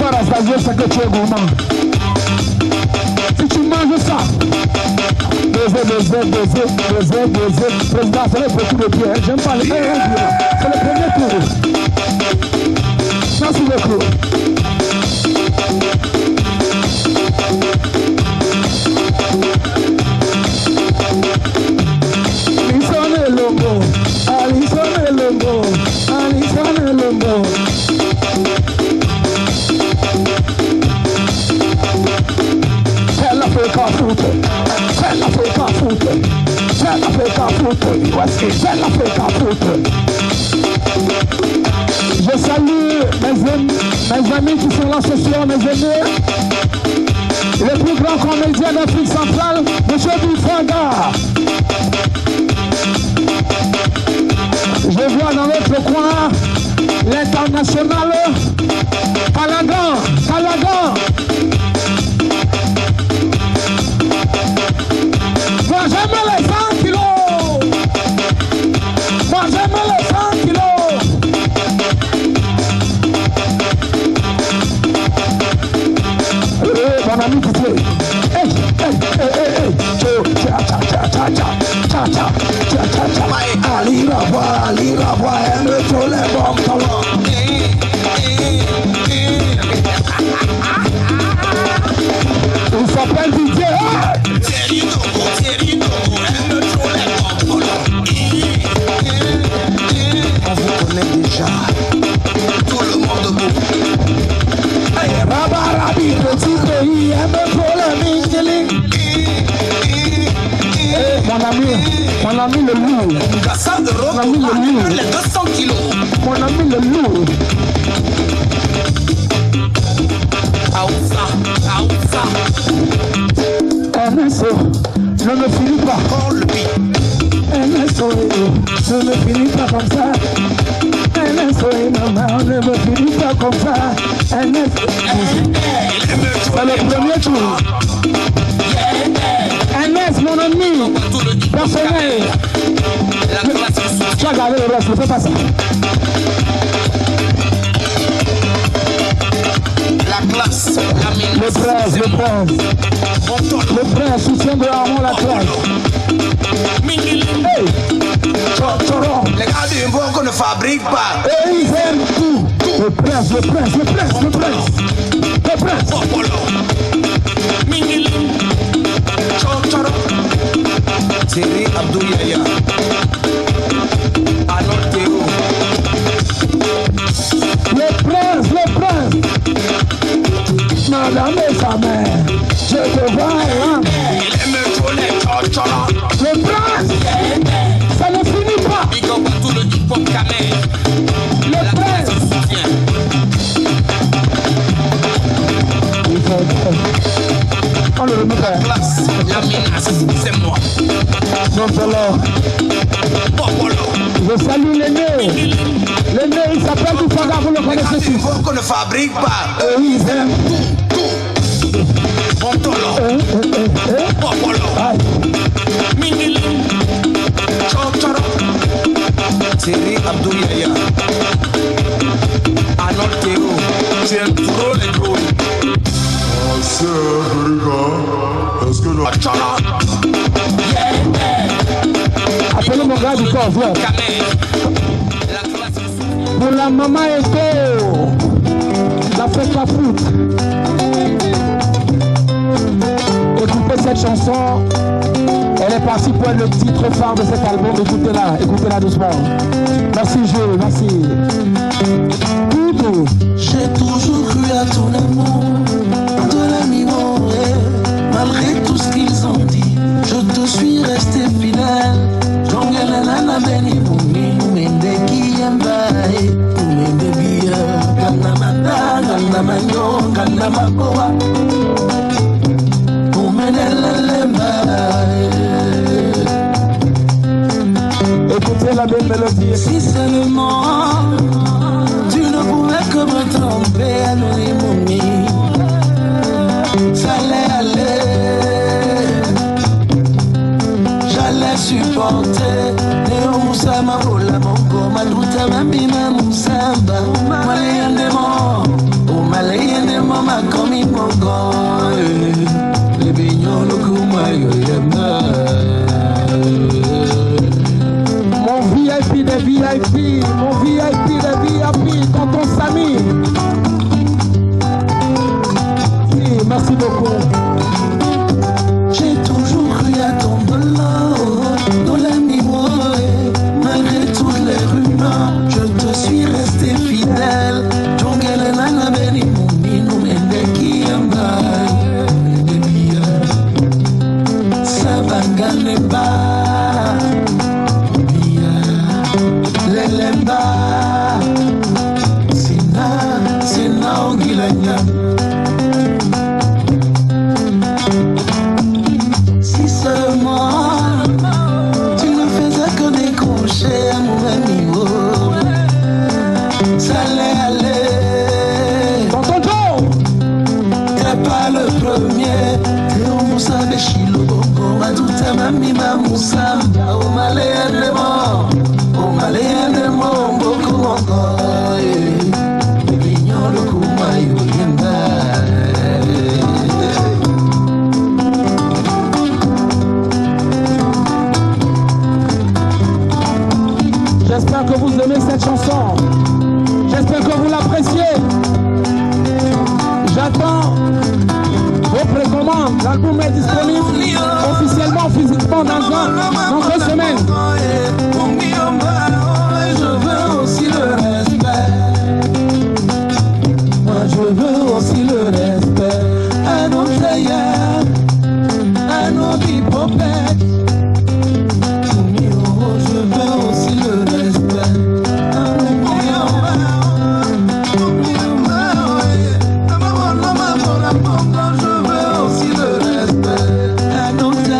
D: pas rassasier, c'est que tu es gourmand. Si tu manges ça, baiser. Président, c'est le petit de pied. J'aime pas les pieds. C'est le premier tour. Merci beaucoup. Alison Elombo. C'est l'Africa foot. Je salue mes amis qui sont là ce soir, mes amis. Le plus grand comédien d'Afrique centrale, M. Bifanga. Je vois dans l'autre coin l'international Calagan. Moi j'aime les 100 kilos. Mon ami qui fait Ali Ravois, elle me trouve les bons talents. Il s'appelle Didier. Thierry Dogo, elle me trouve les bons talents. On vous connaît déjà. Tout le monde beau. Rabarabi, petit pays, elle me trouve les Michelin. Mon ami le loup. Mon ami le loup. Les 200 kilos. Mon ami le loup. Aoussa. NSO, je ne finis pas. NSO, je ne finis pas comme ça. NSO, maman, je ne finis pas comme ça. NSO, c'est le premier tour. NS, mon ami, personnel. Tu as gardé le reste, ne fais pas ça. La classe, le prince soutiendra la classe. Hey, Choro. Les gars du monde qu'on ne fabrique pas. Et ils aiment tout. Le prince. Thierry Abdouyaya, alors Théo. Le prince. Madame et sa mère, je te vois hein. Le prince, ça ne finit pas. Le prince. On le remet pas. La menace, c'est moi. Donc alors, je salue l'aîné. L'aîné, il s'appelle Bifanga, vous le connaissez tous. Il faut qu'on ne fabrique pas. Eux, ils aiment tout. Bontolo. Popolo. Mingilim. Chotoro. Thierry Abdouyaya. Alors Théo, tu aimes trop les gros.
F: C'est est-ce que le...
D: Appelez mon gars du corps, viens. Pour la maman Eto, la fête la foot. Écoutez cette chanson, elle est partie pour être le titre phare de cet album. Écoutez-la doucement. Merci Jules, merci.
E: J'ai toujours cru à ton amour, de l'amour, malgré tout ce qu'ils ont dit, je te suis resté fidèle. Jongelalana beni bumi, umende kiyambae, umende biya, gana mata, gana manyo, gana makoa, umende lalembae.
D: Écoutez la belle mélodie.
E: Si seulement tu ne pouvais que me tromper, anonymie, j'allais supporter. Neo Musama Ola Mongo Maluta Mambina Musamba Malayande Mo Malayande Les bignons, le koumayo,
D: Mon VIP des VIP, mon VIP des VIP, tonton Samy. Oui, merci beaucoup.
E: J'ai toujours cru à ton dollar, dans la miroir, malgré toutes les rumeurs, je te suis resté fidèle. Jongele na na beni mumi no mendeki ambai, debia sabangane ba, bia lelemba, sina ongilanya. Si seulement tu ne faisais que décrocher mon ami, oh, ça allait aller.
D: Tonton Joe,
E: T'es pas le premier, t'es au Moussa Béchilo Bongo, à tout à mamie Mamoussa, au Maléen de Mon, au Maléen de Mon, beaucoup encore, et Bignon le Koumaïo Yenda.
D: j'espère que vous aimez cette chanson. J'espère que vous l'appréciez. J'attends vos précommandes. L'album est disponible officiellement, physiquement dans 2 semaines.
E: Je veux aussi le respect. Moi je veux aussi le respect. À nos tailleurs, à nos bipopètes. Je veux aussi le respect.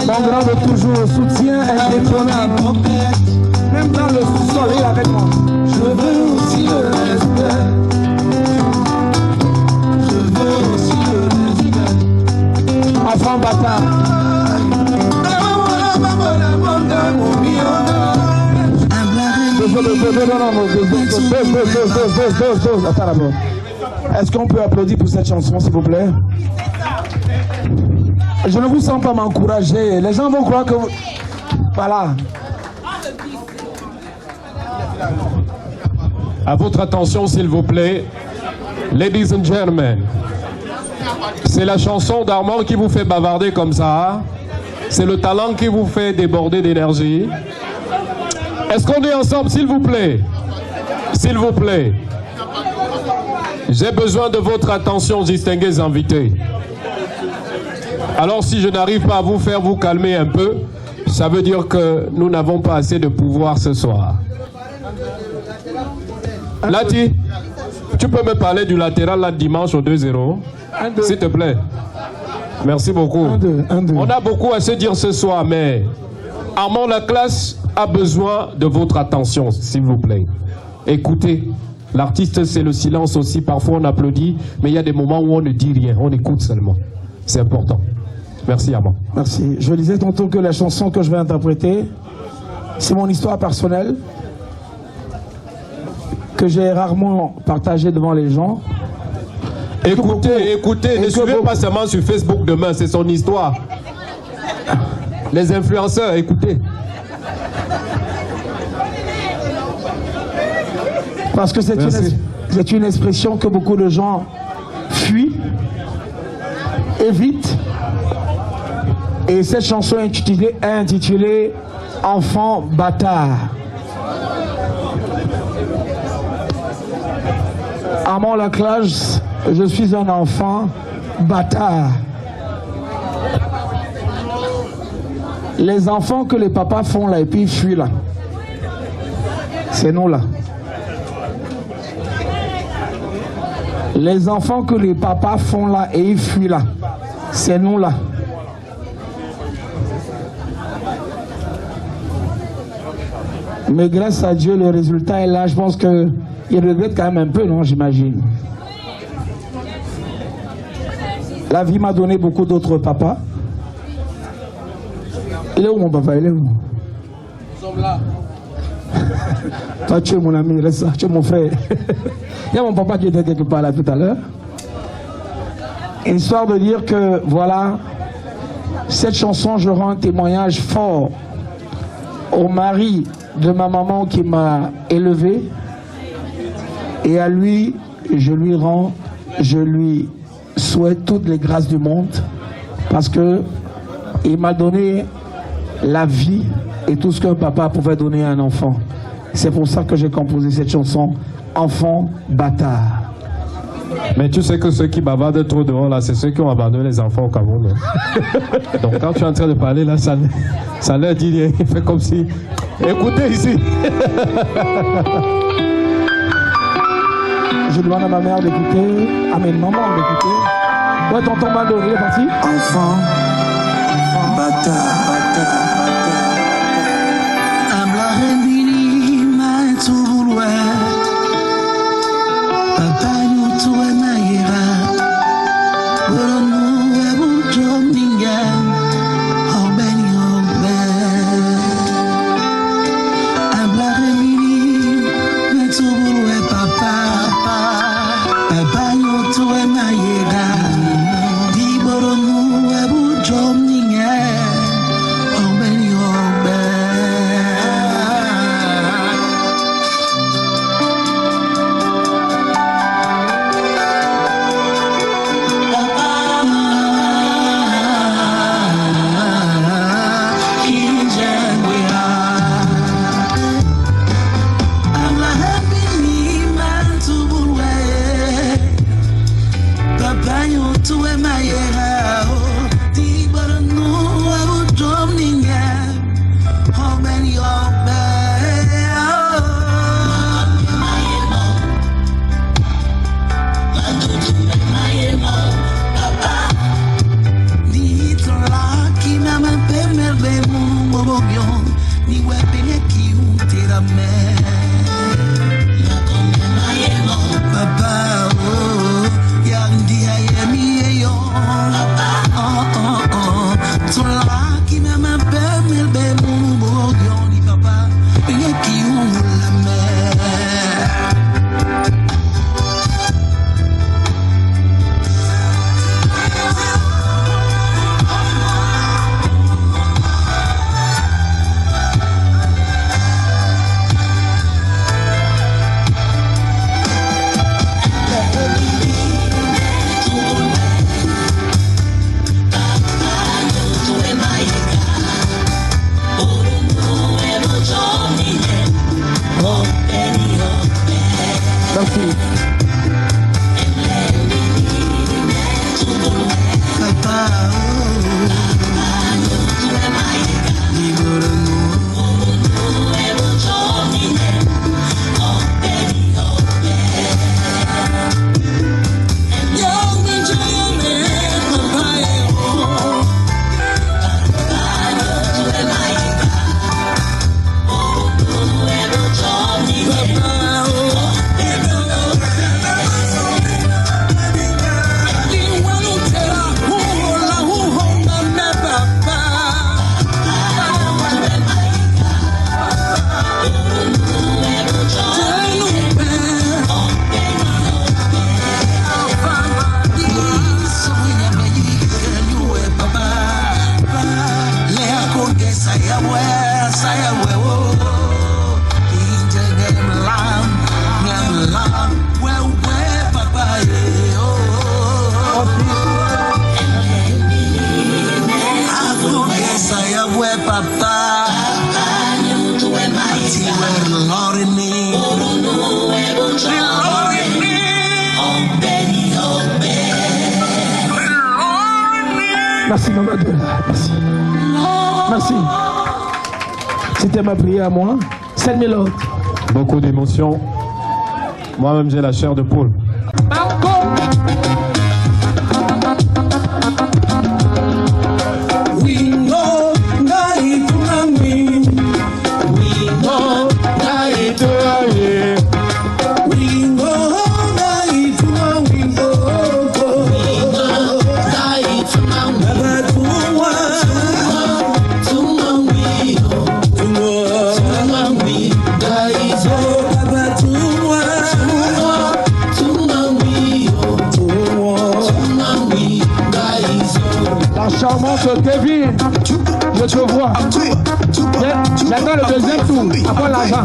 D: Mon grand de toujours, soutien indétrônable. Même dans le sous-sol, il est avec moi.
E: Je veux aussi le respect. Je veux aussi le respect.
D: Enfant bâtard. Attends d'abord. Est-ce qu'on peut applaudir pour cette chanson, s'il vous plaît? Je ne vous sens pas m'encourager. Les gens vont croire que... Voilà.
C: À votre attention, s'il vous plaît, ladies and gentlemen. C'est la chanson d'Armand qui vous fait bavarder comme ça. C'est le talent qui vous fait déborder d'énergie. Est-ce qu'on est ensemble, s'il vous plaît? S'il vous plaît. J'ai besoin de votre attention, distingués invités. Alors si je n'arrive pas à vous faire vous calmer un peu, ça veut dire que nous n'avons pas assez de pouvoir ce soir. Lati, tu peux me parler du latéral là dimanche au 2-0, s'il te plaît. Merci beaucoup. On a beaucoup à se dire ce soir, mais Armand la classe a besoin de votre attention, s'il vous plaît. Écoutez, l'artiste c'est le silence aussi, parfois on applaudit, mais il y a des moments où on ne dit rien, on écoute seulement. C'est important. Merci Armand.
D: Merci. Je disais tantôt que la chanson que je vais interpréter, c'est mon histoire personnelle, que j'ai rarement partagée devant les gens.
C: Écoutez, ne suivez pas seulement sur Facebook demain, c'est son histoire. Les influenceurs, écoutez.
D: Parce que c'est une expression que beaucoup de gens fuient, évitent. Et cette chanson est intitulée Enfant bâtard. Armand la classe, je suis un enfant bâtard. Les enfants que les papas font là et puis ils fuient là, c'est nous là. Les enfants que les papas font là et ils fuient là, c'est nous là. Mais grâce à Dieu, le résultat est là. Je pense qu'il regrette quand même un peu, non, j'imagine. La vie m'a donné beaucoup d'autres papas. Il est où mon papa? Il est où? Nous sommes là. Toi, tu es mon ami, reste là. Tu es mon frère. Il y a mon papa qui était quelque part là tout à l'heure. Histoire de dire que, voilà, cette chanson, je rends un témoignage fort au mari de ma maman qui m'a élevé. Et à lui, je lui souhaite toutes les grâces du monde parce que il m'a donné la vie et tout ce qu'un papa pouvait donner à un enfant. C'est pour ça que j'ai composé cette chanson, Enfant bâtard.
C: Mais tu sais que ceux qui bavardent trop devant là, c'est ceux qui ont abandonné les enfants au Cameroun. Donc quand tu es en train de parler là, ça leur dit rien. Il fait comme si... Écoutez ici.
D: Je demande à ma mère d'écouter, à mes mamans d'écouter. Ouais, tonton Baldo, il est parti.
E: Enfant bâtard.
D: Merci, maman. Merci. Merci. C'était ma prière à moi. 7000 autres.
C: Beaucoup d'émotions. Moi-même, j'ai la chair de poule.
E: We
D: ça remonte. Kevin, je te vois. J'attends le deuxième tour. Après l'argent.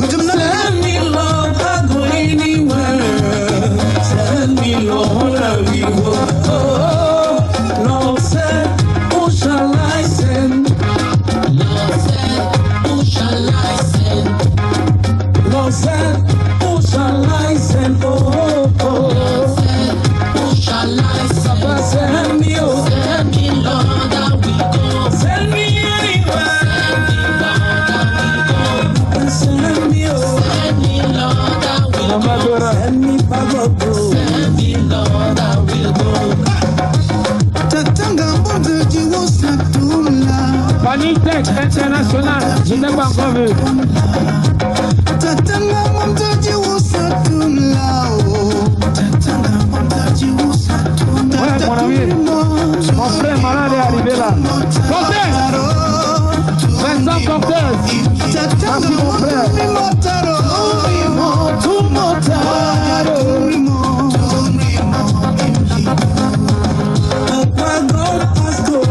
E: Send me love, I go anywhere. Send me love, I will go. Oh, Lord said, who shall I send? Lord said, who shall I send? Lord said, who shall I send? Oh, Lord said, who shall I send? Papa send me, oh, send me, Lord, I will go. Send me anywhere. Send me, oh, send me, Lord, I will go. Send me, Papa, send me, Lord, I will go.
D: Panique Tech International, je n'ai pas encore vu. Ouais, mon ami, mon frère malade est arrivé là. Cortez! Vincent Cortez! Merci mon frère.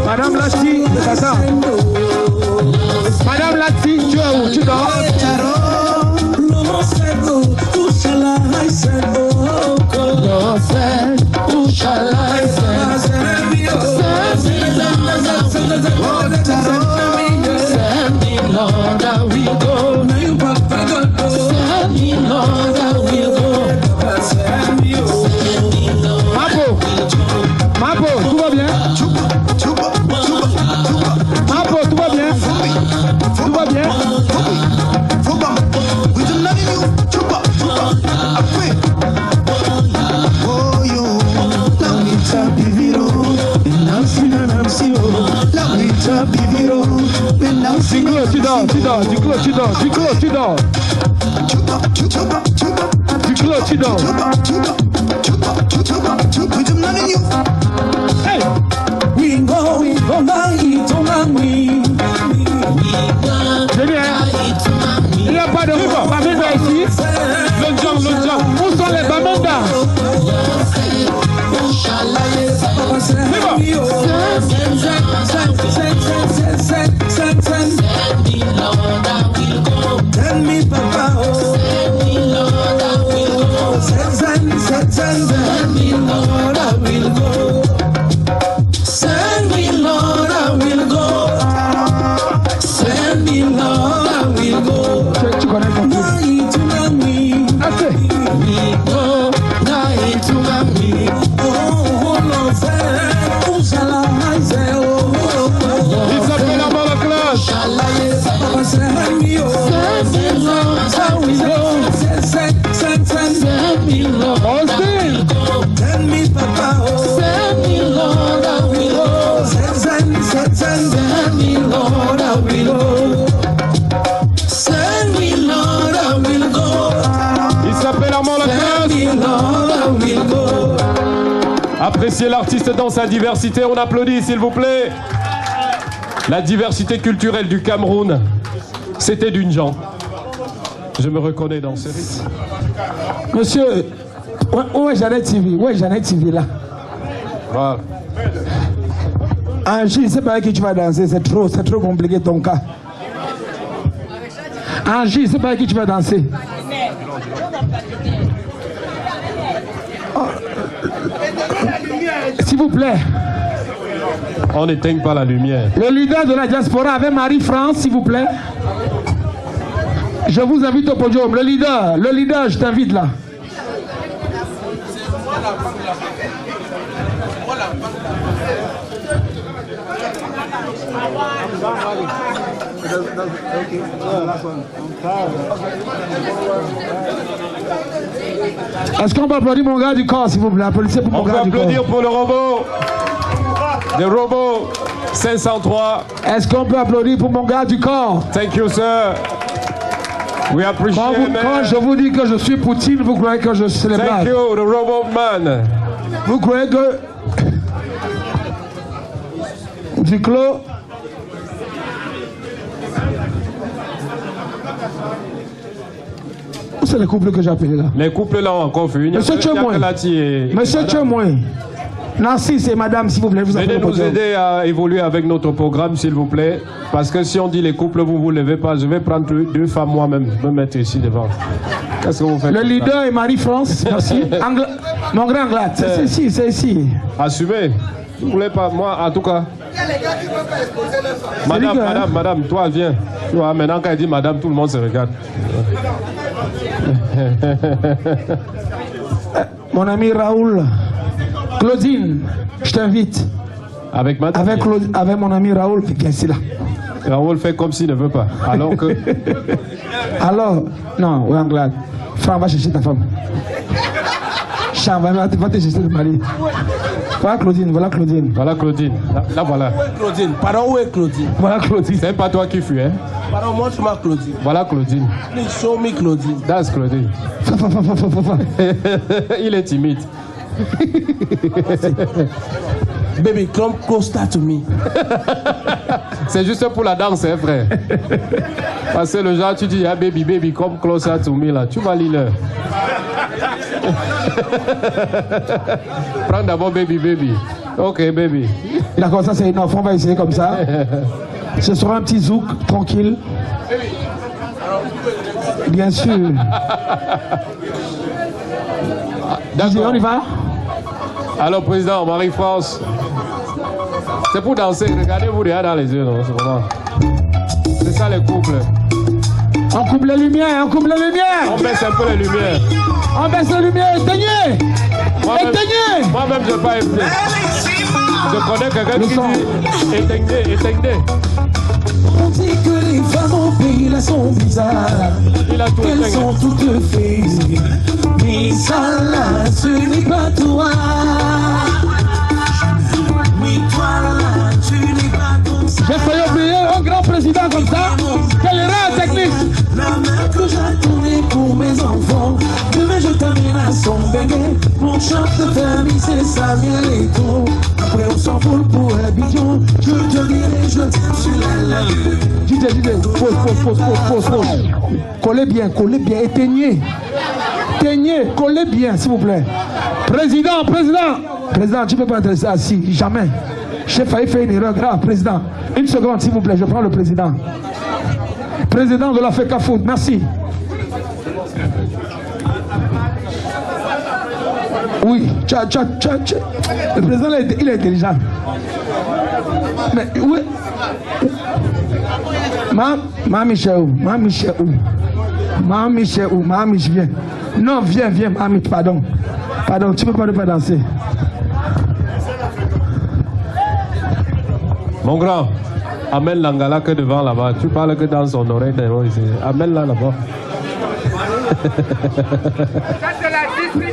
D: Madame Lati, Madame Lati, tu es où? Tu dors?
E: Who shall I send? Oh, Lord said, who shall I send? Send me, Lord, I will go. Send me, Lord, I will go. Send me,
D: Mapo, tout va bien? Mapo, tout va bien? Tout va bien? Tu dors. Hey!
E: we go, now eat on me.
D: C'est bien. Il n'y a pas de Bamenda ici. L'autre genre. Où sont les Bamenda?
E: Send me, Papa, oh. Send me, Lord, I will go. Send me, Lord, I will go. Send me, Lord, I will go. Send me, Lord, I will go.
D: Tu connais ton truc. Assez.
E: We go, night to me. Oh, Lord, who shall I say? Oh,
C: Il s'appelle la balle classe.
E: shall I say? Papa, send me, oh. Send me, Lord, I will go. Send me, Lord, I will go. Send me, Papa, oh. Send me, Lord, I will go. Send me, Lord, I will go. Send me, Lord, I will go.
C: Il s'appelle Armand
E: Send
C: Laclasse.
E: me, Lord, I will go.
C: Appréciez l'artiste dans sa diversité. On applaudit, s'il vous plaît. La diversité culturelle du Cameroun, c'était d'une gens. Je me reconnais dans ce rythme.
D: Monsieur, où est Jeannette TV? Où est Jeannette TV là?
C: Voilà.
D: Angie, c'est pas avec qui tu vas danser, c'est trop compliqué ton cas. Angie, c'est pas avec qui tu vas danser. Oh. S'il vous plaît.
C: On n'éteigne pas la lumière.
D: Le leader de la diaspora avec Marie-France, s'il vous plaît. Je vous invite au podium. Le leader, je t'invite là. Est-ce qu'on peut applaudir mon gars du corps, s'il vous plaît? Applaudissez pour mon
C: On peut
D: gars du corps.
C: applaudir pour le robot. Le robot 503.
D: Est-ce qu'on peut applaudir pour mon gars du corps?
C: Thank you, sir. We appreciate it, man.
D: Quand je vous dis que je suis Poutine, vous croyez que je suis les
C: Thank
D: blagues?
C: you, the robot man.
D: Vous croyez que... Duclos... Où c'est les couples que j'ai appelés là?
C: Les couples là ont encore fait une.
D: Monsieur Tchemoy. Monsieur Tchemoy. Nancy, c'est madame, s'il vous plaît. Vous
C: venez nous aider à évoluer avec notre programme, s'il vous plaît. Parce que si on dit les couples, vous ne vous levez pas. Je vais prendre deux femmes moi-même. Je vais me mettre ici devant. Qu'est-ce que vous faites? Le
D: leader est Marie-France. Merci. Mon grand Glat, c'est ici, c'est ici.
C: Assumez. Vous ne voulez pas, moi, en tout cas. Madame, toi, viens. Tu vois, maintenant, quand elle dit madame, tout le monde se regarde.
D: Mon ami Raoul, Claudine, je t'invite.
C: Avec madame?
D: Avec mon ami Raoul, viens ici là.
C: Raoul fait comme s'il ne veut pas. Alors que.
D: Alors, non, oui, Anglade. Franck, va chercher ta femme. Charles, va te chercher le mari. Voilà Claudine, voilà Claudine.
C: Voilà Claudine. Là voilà.
G: Où est Claudine? Pardon, où est Claudine?
C: Voilà Claudine. C'est pas toi qui fuis, hein?
G: Pardon, montre-moi Claudine.
C: Voilà Claudine.
G: Please show me Claudine.
C: That's Claudine. Il est timide.
G: Baby, come closer to me.
C: C'est juste pour la danse, hein, frère. Parce que le genre, tu dis, ah, baby, come closer to me, là. Tu vas lire. Prends d'abord baby. Ok, baby.
D: D'accord, ça c'est une offre, on va essayer comme ça. Ce sera un petit zouk, tranquille. Bien sûr.
C: D'accord.
D: On y va?
C: Alors, président, Marie-France, c'est pour danser. Regardez-vous derrière dans les yeux, non? C'est ça les couples.
D: On coupe les lumières,
C: On baisse un peu les lumières.
D: On baisse les lumières, éteignez.
C: Moi-même, je n'ai pas écouté. Je connais quelqu'un qui dit éteignez.
E: On dit que les femmes au pays là sont bizarres. Elles sont toutes fées. Mais ça là, ce n'est pas toi. Mais toi là, tu n'es pas comme ça.
D: J'ai failli oublier un grand président comme ça. Quelle erreur technique.
E: La main que j'attendais pour mes enfants. Demain je t'amène à son bébé. Mon chef de famille c'est Samuel et tout. Après on s'envole pour un bidon. Je te dirai je t'aime sur la lune.
D: DJ, pause. Collez bien, éteignez, collez bien s'il vous plaît. Président, tu ne peux pas être assis, jamais. J'ai failli faire une erreur grave, président. Une seconde s'il vous plaît, je prends le président. Président de la FECA Foot, merci. Oui, le président il est intelligent. Mais oui. Mamie viens. Non, viens, mamie, pardon, tu peux pas ne pas danser.
C: Mon grand, amène l'angala que devant là-bas. Tu parles que dans son oreille. Amène-la là-bas.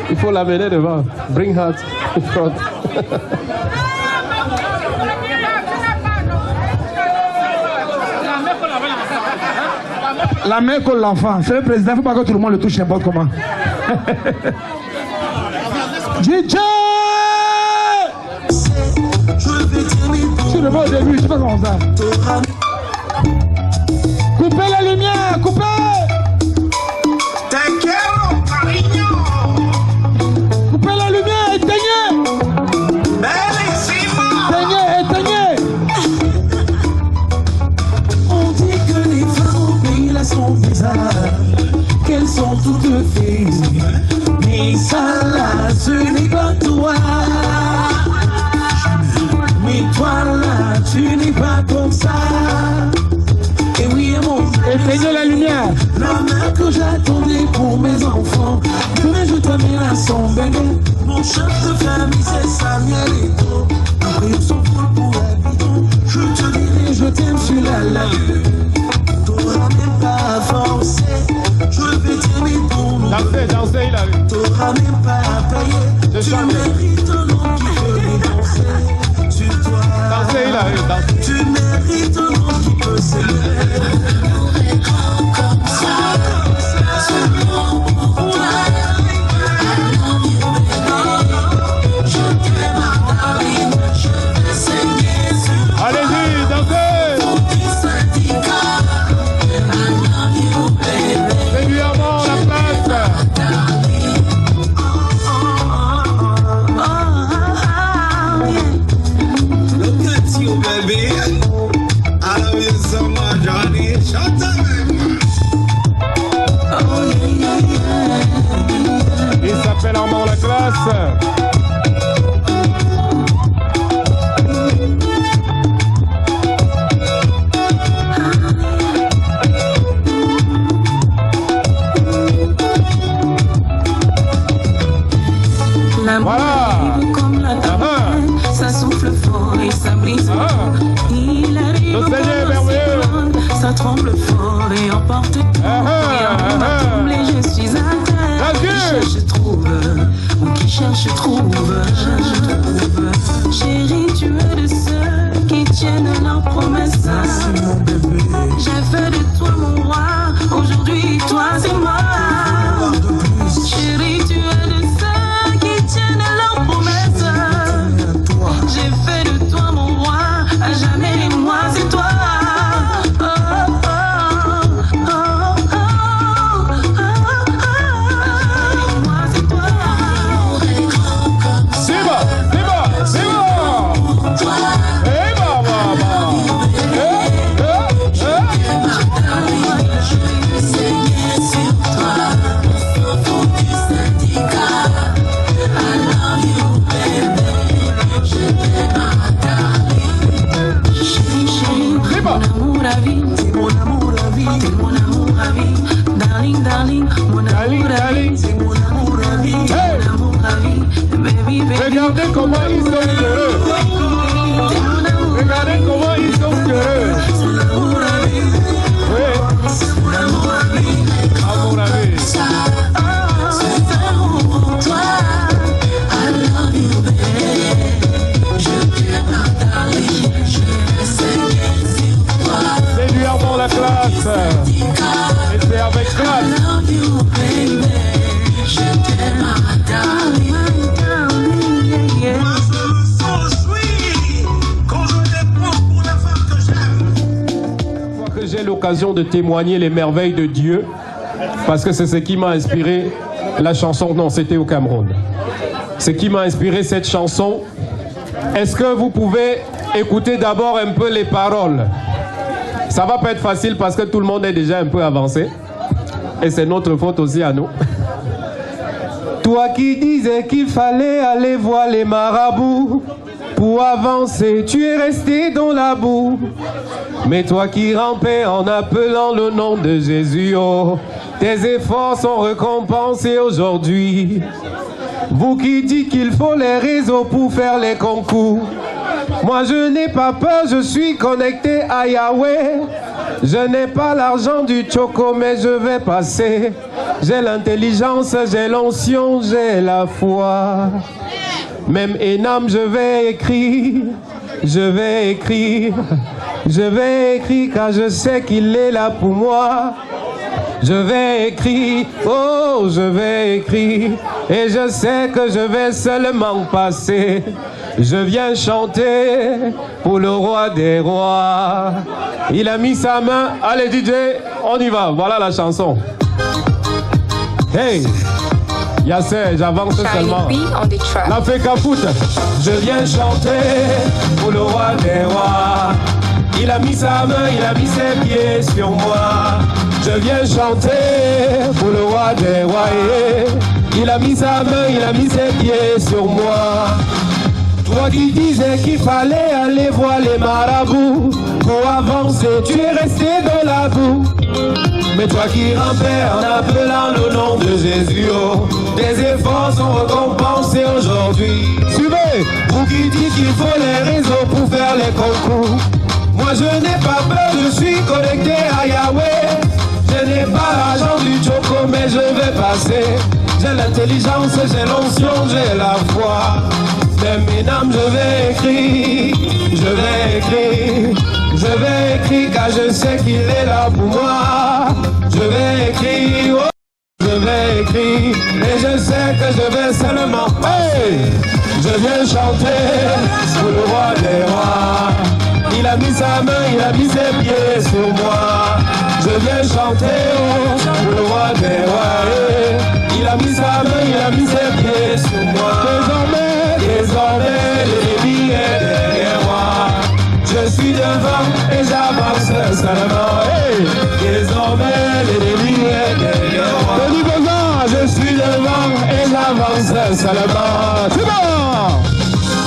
C: Il faut l'amener devant. Bring her in front.
D: La main colle l'enfant. C'est le président, il ne faut pas que tout le monde le touche n'importe comment. DJ! Tu le vois au début, je sais pas comment ça. Coupez la lumière, coupez! Coupez la lumière, éteignez! Éteignez!
E: On dit que les femmes au pays là sont bizarres, qu'elles sont toutes fées. Mais ça là, ce n'est pas toi. Mais toi là, tu n'es pas comme ça. Et oui, mon
D: éteignez la lumière.
E: La main que j'attendais pour mes enfants. Demain je t'amène à son bébé. Mon chef de famille c'est Samuel et tout. Après on s'en fout pour un bidon. Je te dirai je t'aime sur la lune. T'auras même pas forcé. Je vais t'aimer pour nous.
C: Dansez, il a vu.
E: T'auras même pas à payer. Tu mérites un homme qui peut danser sur toi.
C: Dansez, il a vu.
E: Tu mérites un homme qui peut s'aimer. Comme ça, seulement pour toi. Je t'aime à Paris, je vais saigner sur toi.
C: Allez-y, dansez.
E: Ton petit syndicat, I love you, baby.
C: Régulièrement, la place. appelle Armand la classe.
H: Voilà. Comme la tempête, ça souffle fort et ça brise fort. Il arrive comme ça tremble fort et emporte tout. Et on va trembler, je suis à terre. Qui cherche trouve, ou qui cherche trouve. Chérie, tu es de ceux qui tiennent leurs promesses. J'ai fait de toi mon roi, aujourd'hui toi c'est moi. Chérie, tu es de ceux qui tiennent leurs promesses. J'ai fait de toi mon roi, à jamais moi c'est toi.
C: Regardez comment ils sont heureux. Regardez comment ils sont heureux. Oui. Amour à vie. C'est du Armand la classe. Et c'est avec classe. J'ai l'occasion de témoigner les merveilles de Dieu parce que c'est ce qui m'a inspiré la chanson. Non, c'était au Cameroun. Ce qui m'a inspiré cette chanson. Est-ce que vous pouvez écouter d'abord un peu les paroles? Ça va pas être facile parce que tout le monde est déjà un peu avancé et c'est notre faute aussi à nous. Toi qui disais qu'il fallait aller voir les marabouts pour avancer, tu es resté dans la boue. Mais toi qui rampais en appelant le nom de Jésus, oh, tes efforts sont récompensés aujourd'hui. Vous qui dites qu'il faut les réseaux pour faire les concours, moi je n'ai pas peur, je suis connecté à Yahweh. Je n'ai pas l'argent du choco, mais je vais passer. J'ai l'intelligence, j'ai l'onction, j'ai la foi. Même Enam, je vais écrire, je vais écrire, je vais écrire car je sais qu'il est là pour moi. Je vais écrire, oh je vais écrire, et je sais que je vais seulement passer. Je viens chanter pour le roi des rois. Il a mis sa main, allez DJ, on y va, voilà la chanson. Hey, Yasser, j'avance seulement. La fait capoute. Je viens chanter pour le roi des rois. Il a mis sa main, il a mis ses pieds sur moi. Je viens chanter pour le roi des rois. Il a mis sa main, il a mis ses pieds sur moi. Toi qui disais qu'il fallait aller voir les marabouts pour avancer, tu es resté dans la boue. Mais toi qui rampais en appelant le nom de Jésus, oh, tes efforts sont récompensés aujourd'hui. Suivez, vous qui dites qu'il faut les réseaux pour faire les concours, moi je n'ai pas peur, je suis connecté à Yahweh. Je n'ai pas l'argent du choco, mais je vais passer. J'ai l'intelligence, j'ai l'onction, j'ai la foi. Même mes âmes, je vais écrire, je vais écrire, je vais écrire car je sais qu'il est là pour moi. Je vais écrire, oh, je vais écrire, et je sais que je vais seulement, hey, je viens chanter pour le roi des rois. Il a mis sa main, il a mis ses pieds sur moi. Je viens chanter, oh, pour le roi des rois. Il a mis sa main, il a mis ses pieds sur moi. Désormais, l'ennemi est derrière moi. Je suis devant et j'avance seulement. Hey! Désormais, l'ennemi est derrière moi. Je suis devant et j'avance. j'avance seulement. C'est bon.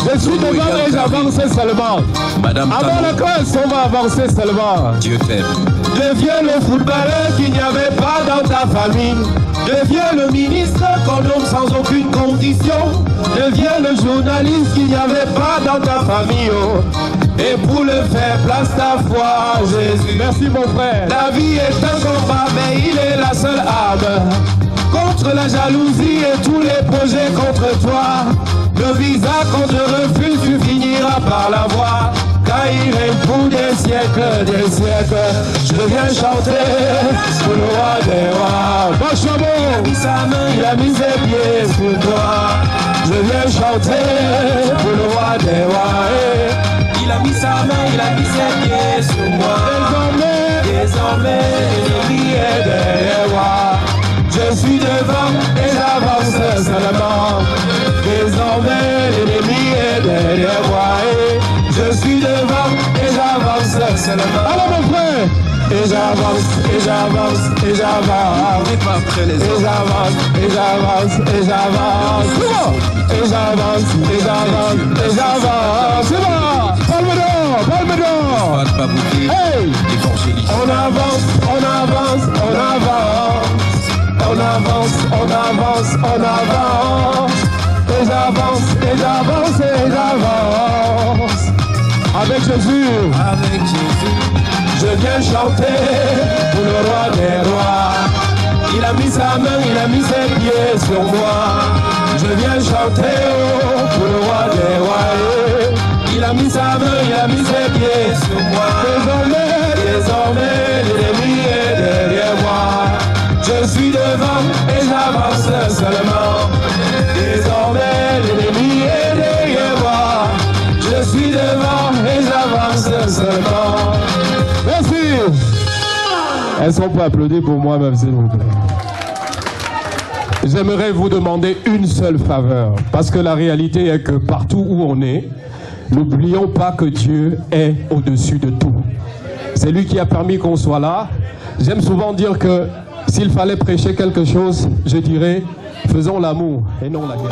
C: Je suis devant et j'avance seulement.
I: Madame
C: avant la classe, on va avancer seulement.
I: Dieu t'aime.
C: Deviens le footballeur qu'il n'y avait pas dans ta famille. Deviens le ministre qu'on nomme sans aucune condition. Deviens le journaliste qu'il n'y avait pas dans ta famille. Oh. Et pour le faire, place ta foi, Jésus. Merci mon frère. La vie est un combat, mais il est la seule arme. Contre la jalousie et tous les projets contre toi. Le visa qu'on te refuse, tu finiras par l'avoir. Car il règne pour des siècles, je viens chanter pour le roi des rois. Bon chameau, il a mis sa main, il a mis ses pieds sur toi. Je viens chanter pour le roi des rois. Il a mis sa main, il a mis ses pieds sur moi. Désormais, l'ennemi est derrière moi. Je suis devant et j'avance seulement. Désormais, l'ennemi est derrière moi. Je suis devant et j'avance seulement. Alors mon frère, et j'avance, et j'avance, et j'avance. Et j'avance, et j'avance, et j'avance. Et j'avance, et j'avance, et j'avance. C'est bon. Palme d'or. Hey. On avance, on avance, on avance. On avance, on avance, on avance. Et j'avance, et j'avance, et j'avance. Avec Jésus, je viens chanter pour le roi des rois. Il a mis sa main, il a mis ses pieds sur moi. Je viens chanter pour le roi des rois. Il a mis sa main, il a mis ses pieds sur moi. Désormais, l'ennemi est derrière moi. Je suis devant et j'avance seulement. Désormais, l'ennemi est derrière moi. Je suis devant et j'avance seulement. Merci. Est-ce qu'on peut applaudir pour moi, même s'il vous plaît? J'aimerais vous demander une seule faveur, parce que la réalité est que partout où on est, n'oublions pas que Dieu est au-dessus de tout. C'est lui qui a permis qu'on soit là. J'aime souvent dire que s'il fallait prêcher quelque chose, je dirais, faisons l'amour et non la guerre.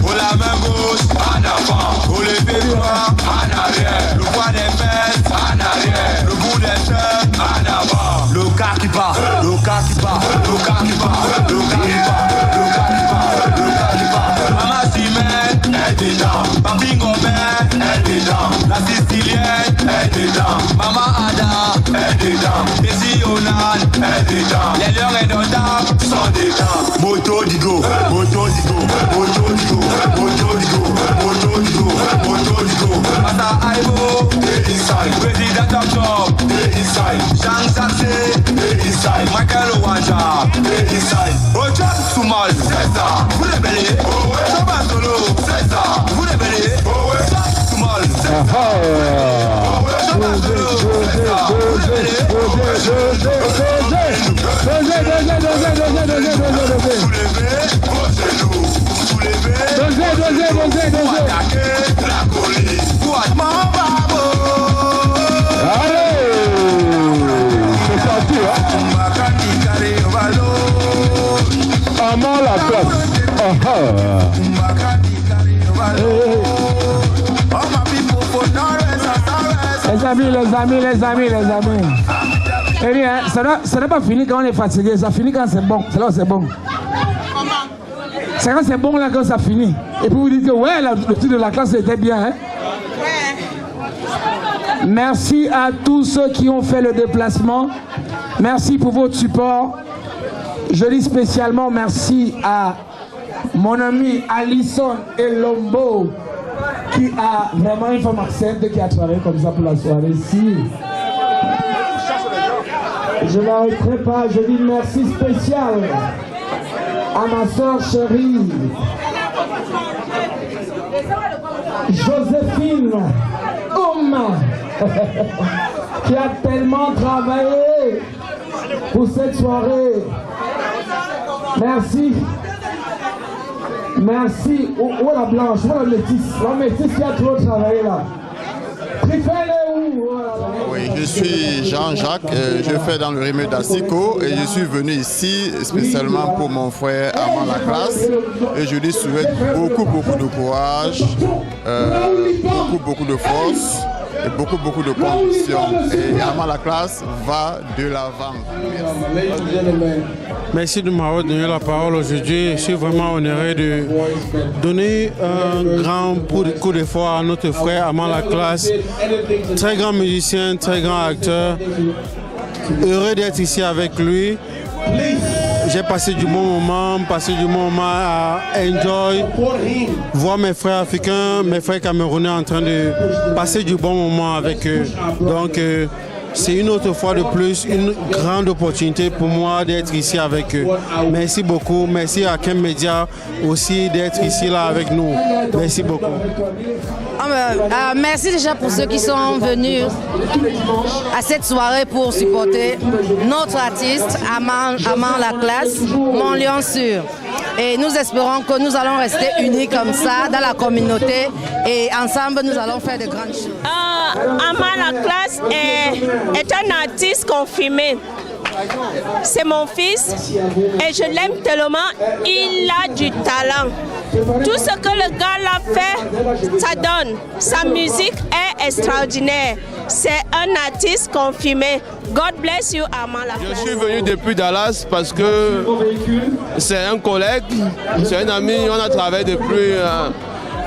J: Pour la main gauche, en avant. Pour les pieds droits, en arrière. Le poids des fesses, en arrière. Le bout des cheveux, en avant. Le cas qui part, le cas qui part, le cas qui part, le cas qui part, le cas qui part, le cas qui part. Maman Simène est dedans. Papi Gobert est dedans. La Sicilienne est dedans. Maman Ada est dedans. Desi Yonan est dedans. Les lions et Dodam sont dedans. Moto Digo, Moto Digo, Moto Digo, Moto Digo, Moto Digo, Moto Digo. Mata Aibo, the inside. President Top Top, the inside. Jean Sassé, the inside. Michael Owanja, the inside. Ocha Sumal, c'est ça. Vous les belez, Soba Solo, c'est ça. Vous les belez, Sumal, c'est ça. Soba Solo, c'est ça. Vous les belez,
C: Allez!
D: Amant la classe.
I: Les amis. Eh bien, ça n'est pas fini quand on est fatigué, ça finit quand c'est bon. C'est là où c'est bon. C'est quand c'est bon là que ça finit. Et puis vous dites que ouais, le truc de la classe était bien. Hein? Merci à tous ceux qui ont fait le déplacement. Merci pour votre support. Je dis spécialement merci à mon ami Alison Elombo qui a vraiment une femme accent qui a travaillé comme ça pour la soirée ici. Je ne l'arrêterai pas, je dis merci spécial à ma soeur chérie Joséphine qui a tellement travaillé pour cette soirée. Merci. Merci. Où est la blanche? Où est la métisse? La métisse qui a trop travaillé là.
K: Oui, je suis Jean-Jacques, je fais dans le Rémy d'Assiko et je suis venu ici spécialement pour mon frère Amant la classe et je lui souhaite beaucoup de courage, beaucoup de force et beaucoup de conviction. Et Amant la classe va de l'avant.
L: Merci de m'avoir donné la parole aujourd'hui. Je suis vraiment honoré de donner un grand coup d'effort à notre frère Amant la classe. Très grand musicien, très grand acteur. Heureux d'être ici avec lui. J'ai passé du bon moment, à enjoy, voir mes frères africains, mes frères camerounais en train de passer du bon moment avec eux. Donc, c'est une autre fois de plus, une grande opportunité pour moi d'être ici avec eux. Merci beaucoup. Merci à Kem Media aussi d'être ici là avec nous. Merci beaucoup.
M: Merci déjà pour ceux qui sont venus à cette soirée pour supporter notre artiste Amant la classe, mon lion sûr. Et nous espérons que nous allons rester unis comme ça dans la communauté et ensemble nous allons faire de grandes choses.
N: Amant la classe est un artiste confirmé. C'est mon fils et je l'aime tellement, il a du talent. Tout ce que le gars l'a fait, ça donne. Sa musique est extraordinaire. C'est un artiste confirmé. God bless you, Amant la classe.
O: Je suis venu depuis Dallas parce que c'est un collègue, c'est un ami, on a travaillé depuis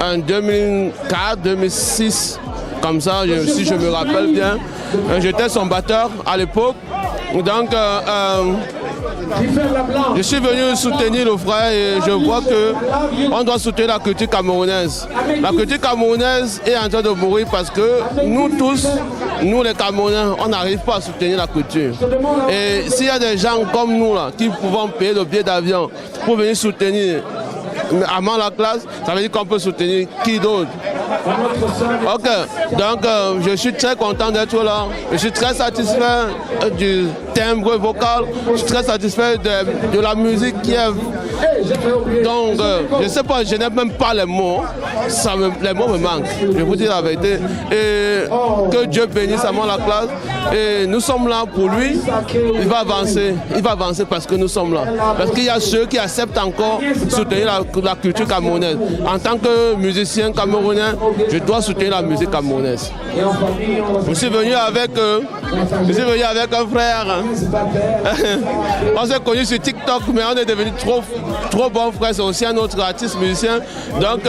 O: en 2004, 2006. Comme ça, si je me rappelle bien, j'étais son batteur à l'époque. Donc, je suis venu soutenir le frère et je vois qu'on doit soutenir la culture camerounaise. La culture camerounaise est en train de mourir parce que nous tous, nous les Camerounais, on n'arrive pas à soutenir la culture. Et s'il y a des gens comme nous là, qui pouvons payer le billet d'avion pour venir soutenir Amant la classe, ça veut dire qu'on peut soutenir qui d'autre? Ok, donc je suis très content d'être là. Je suis très satisfait du timbre vocal. Je suis très satisfait de la musique qui est. Donc, je ne sais pas, je n'ai même pas les mots. Les mots me manquent, je vous dis la vérité. Et que Dieu bénisse Amant la classe. Et nous sommes là pour lui. Il va avancer parce que nous sommes là. Parce qu'il y a ceux qui acceptent encore soutenir la culture camerounaise. En tant que musicien camerounais, je dois soutenir la musique camerounaise. Je suis venu avec un frère. On s'est connus sur TikTok, mais on est devenus trop bons frères. C'est aussi un autre artiste musicien. Donc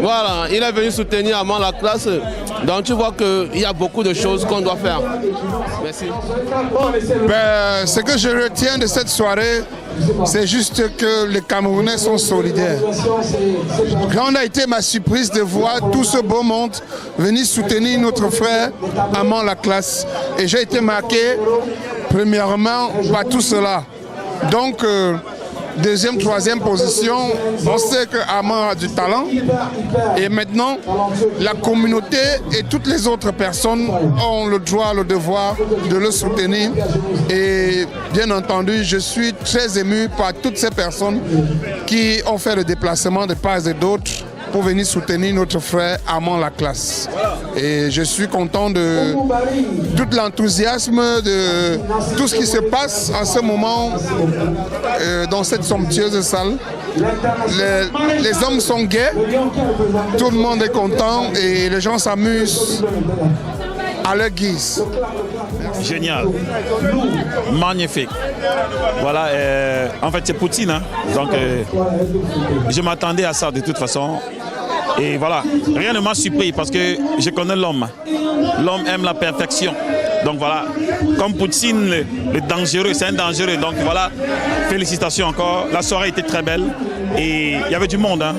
O: voilà, il est venu soutenir Amant la classe. Donc tu vois qu'il y a beaucoup de choses qu'on doit faire. Merci.
P: Ce que je retiens de cette soirée, c'est juste que les Camerounais sont solidaires. Grande a été ma surprise de voir tout ce beau monde venir soutenir notre frère Amant la classe. Et j'ai été marqué premièrement par tout cela. Donc, deuxième, troisième position, on sait que Amant a du talent. Et maintenant, la communauté et toutes les autres personnes ont le droit, le devoir de le soutenir. Et bien entendu, je suis très ému par toutes ces personnes qui ont fait le déplacement de part et d'autre pour venir soutenir notre frère Armand Laclasse. Et je suis content de tout l'enthousiasme, de tout ce qui se passe en ce moment dans cette somptueuse salle. Les hommes sont gais, tout le monde est content et les gens s'amusent à leur guise.
Q: Génial, magnifique. Voilà, en fait c'est Poutine, hein. Donc je m'attendais à ça de toute façon. Et voilà, rien ne m'a surpris parce que je connais l'homme. L'homme aime la perfection. Donc voilà, comme Poutine, le dangereux, c'est un dangereux. Donc voilà, félicitations encore. La soirée était très belle et il y avait du monde, hein.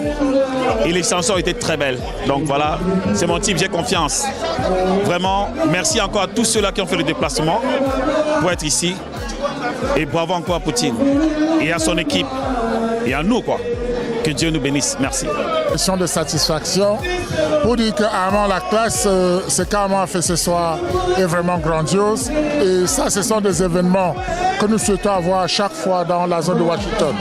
Q: Et les chansons étaient très belles. Donc voilà, c'est mon type, j'ai confiance. Vraiment, merci encore à tous ceux-là qui ont fait le déplacement pour être ici. Et bravo encore à Poutine et à son équipe et à nous, quoi. Que Dieu nous bénisse. Merci.
R: Question de satisfaction pour dire que Armand Laclasse, ce qu'Armand a fait ce soir est vraiment grandiose. Et ça, ce sont des événements que nous souhaitons avoir à chaque fois dans la zone de Washington.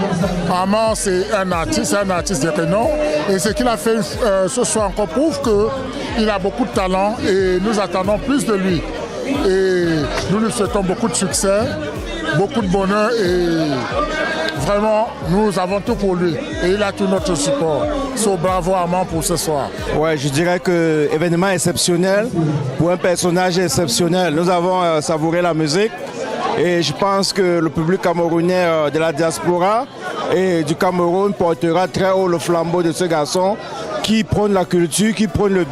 R: Armand, c'est un artiste de renom. Et ce qu'il a fait ce soir encore prouve qu'il a beaucoup de talent et nous attendons plus de lui. Et nous lui souhaitons beaucoup de succès, beaucoup de bonheur et vraiment, nous avons tout pour lui et il a tout notre support. So, bravo Armand pour ce soir.
S: Ouais, je dirais que événement exceptionnel pour un personnage exceptionnel. Nous avons savouré la musique et je pense que le public camerounais de la diaspora et du Cameroun portera très haut le flambeau de ce garçon qui prône la culture, qui prône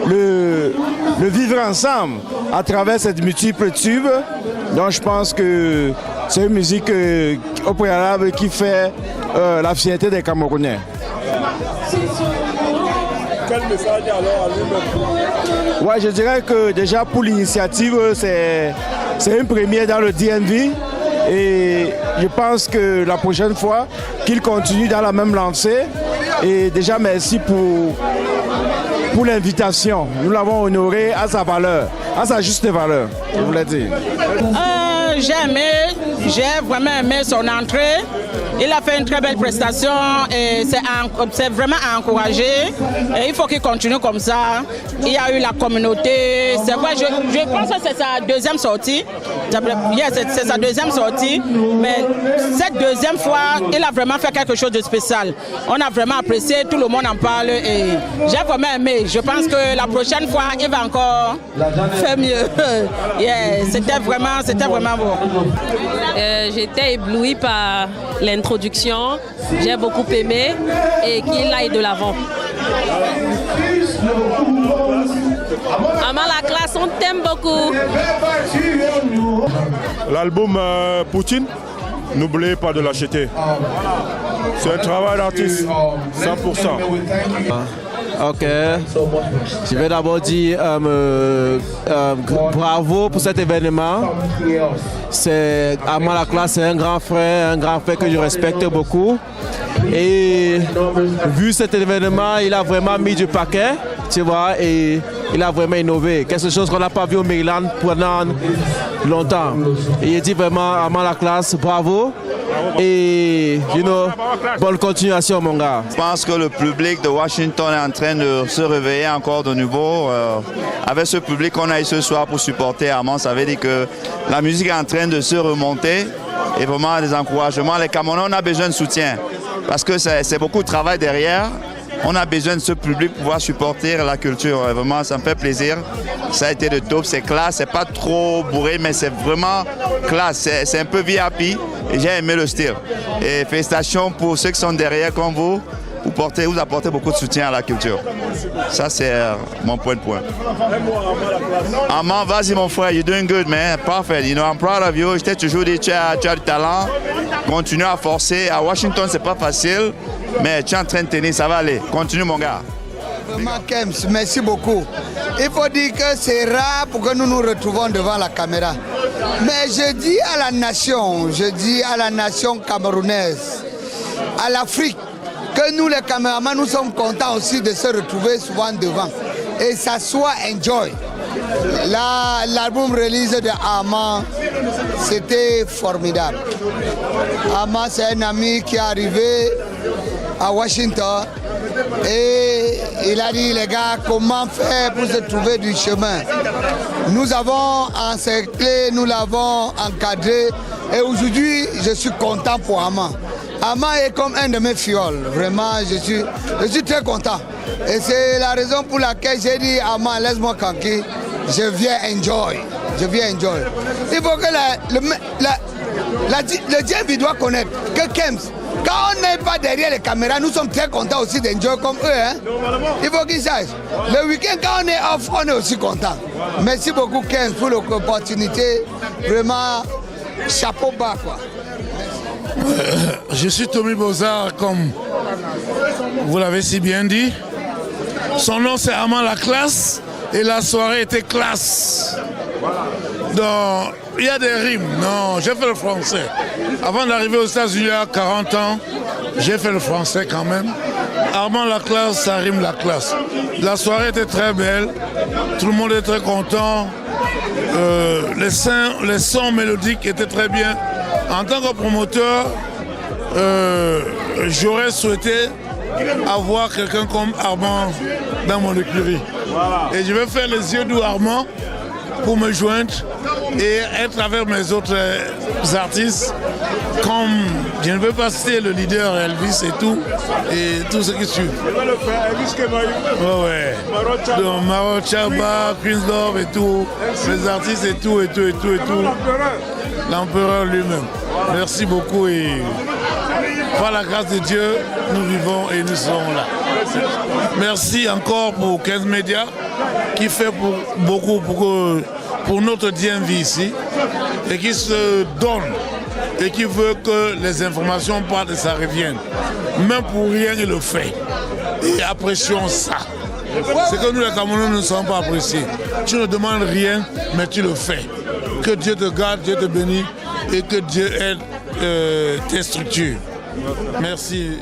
S: le vivre ensemble à travers cette multiple tubes. Donc je pense que c'est une musique au préalable qui fait la fierté des Camerounais.
T: Quel message alors à lui-même?
S: Ouais, je dirais que déjà pour l'initiative, c'est une première dans le DMV. Et je pense que la prochaine fois, qu'il continue dans la même lancée. Et déjà, merci pour l'invitation. Nous l'avons honoré à sa valeur, à sa juste valeur, je voulais dire.
U: J'ai vraiment aimé son entrée. Il a fait une très belle prestation et c'est vraiment à encourager. Et il faut qu'il continue comme ça. Il y a eu la communauté. C'est vrai, je pense que c'est sa deuxième sortie. C'est sa deuxième sortie. Mais cette deuxième fois, il a vraiment fait quelque chose de spécial. On a vraiment apprécié, tout le monde en parle et j'ai vraiment aimé. Je pense que la prochaine fois, il va encore faire mieux. C'était vraiment beau.
V: J'étais éblouie par l'introduction, j'ai beaucoup aimé et qu'il aille de l'avant. Armand Laclasse, on t'aime beaucoup.
T: L'album Poutine, n'oubliez pas de l'acheter. C'est un travail d'artiste, 100%.
W: Ok, je vais d'abord dire bravo pour cet événement. C'est Armand Laclasse, c'est un grand frère que je respecte beaucoup. Et vu cet événement, il a vraiment mis du paquet, tu vois, et il a vraiment innové. Quelque chose qu'on n'a pas vu au Maryland pendant longtemps. Et il dit vraiment Armand Laclasse, bravo. Et bonne continuation mon gars.
X: Je pense que le public de Washington est en train de se réveiller encore de nouveau. Avec ce public qu'on a eu ce soir pour supporter Armand, ça veut dire que la musique est en train de se remonter et vraiment des encouragements. Les Camerounais, on a besoin de soutien parce que c'est beaucoup de travail derrière. On a besoin de ce public pour pouvoir supporter la culture. Vraiment, ça me fait plaisir. Ça a été de top, c'est classe, c'est pas trop bourré, mais c'est vraiment classe. C'est un peu VIP et j'ai aimé le style. Et félicitations pour ceux qui sont derrière comme vous. Vous apportez beaucoup de soutien à la culture. Ça, c'est mon point de point. Armand, vas-y mon frère, you're doing good, man. Parfait. You know, I'm proud of you. Je t'ai toujours dit, tu as du talent. Continue à forcer. À Washington, c'est pas facile, mais tu es en train de tenir, ça va aller. Continue, mon gars.
Y: Vraiment, Kems, merci beaucoup. Il faut dire que c'est rare pour que nous nous retrouvons devant la caméra. Mais je dis à la nation camerounaise, à l'Afrique, que nous les caméramans, nous sommes contents aussi de se retrouver souvent devant et s'asseoir, enjoy. L'album release de Armand, c'était formidable. Armand, c'est un ami qui est arrivé à Washington Et il a dit, les gars, comment faire pour se trouver du chemin? Nous avons encerclé, nous l'avons encadré. Et aujourd'hui, je suis content pour Armand. Armand est comme un de mes fioles. Vraiment, je suis très content. Et c'est la raison pour laquelle j'ai dit, Armand, laisse-moi tranquille. Je viens enjoy. Il faut que le DMV doit connaître que Kems, quand on n'est pas derrière les caméras, nous sommes très contents aussi d'enjoy comme eux. Hein? Il faut qu'ils sachent. Le week-end, quand on est off, on est aussi content. Merci beaucoup Kems pour l'opportunité. Vraiment, chapeau bas quoi.
A: Je suis Tommy Bozard, comme vous l'avez si bien dit. Son nom c'est Armand La Classe et la soirée était classe. Donc, il y a des rimes. Non, j'ai fait le français. Avant d'arriver aux États-Unis il y a 40 ans, j'ai fait le français quand même. Armand La Classe, ça rime la classe. La soirée était très belle. Tout le monde était très content. Les sons mélodiques étaient très bien. En tant que promoteur, j'aurais souhaité avoir quelqu'un comme Armand dans mon écurie. Et je vais faire les yeux doux Armand pour me joindre et être avec mes autres artistes. Comme je ne veux pas citer le leader Elvis et tout ce qui suit. Ouais. Donc Maro Chaba, Prince Love et tout, les artistes et tout. L'empereur lui-même. Merci beaucoup et par la grâce de Dieu, nous vivons et nous serons là. Merci encore pour 15 médias qui fait beaucoup pour notre DMV ici et qui se donne et qui veut que les informations partent et ça revienne. Même pour rien, il le fait. Et apprécions ça. C'est que nous les Camerounais ne sommes pas appréciés. Tu ne demandes rien, mais tu le fais. Que Dieu te garde, Dieu te bénisse et que Dieu aide tes structures. Merci.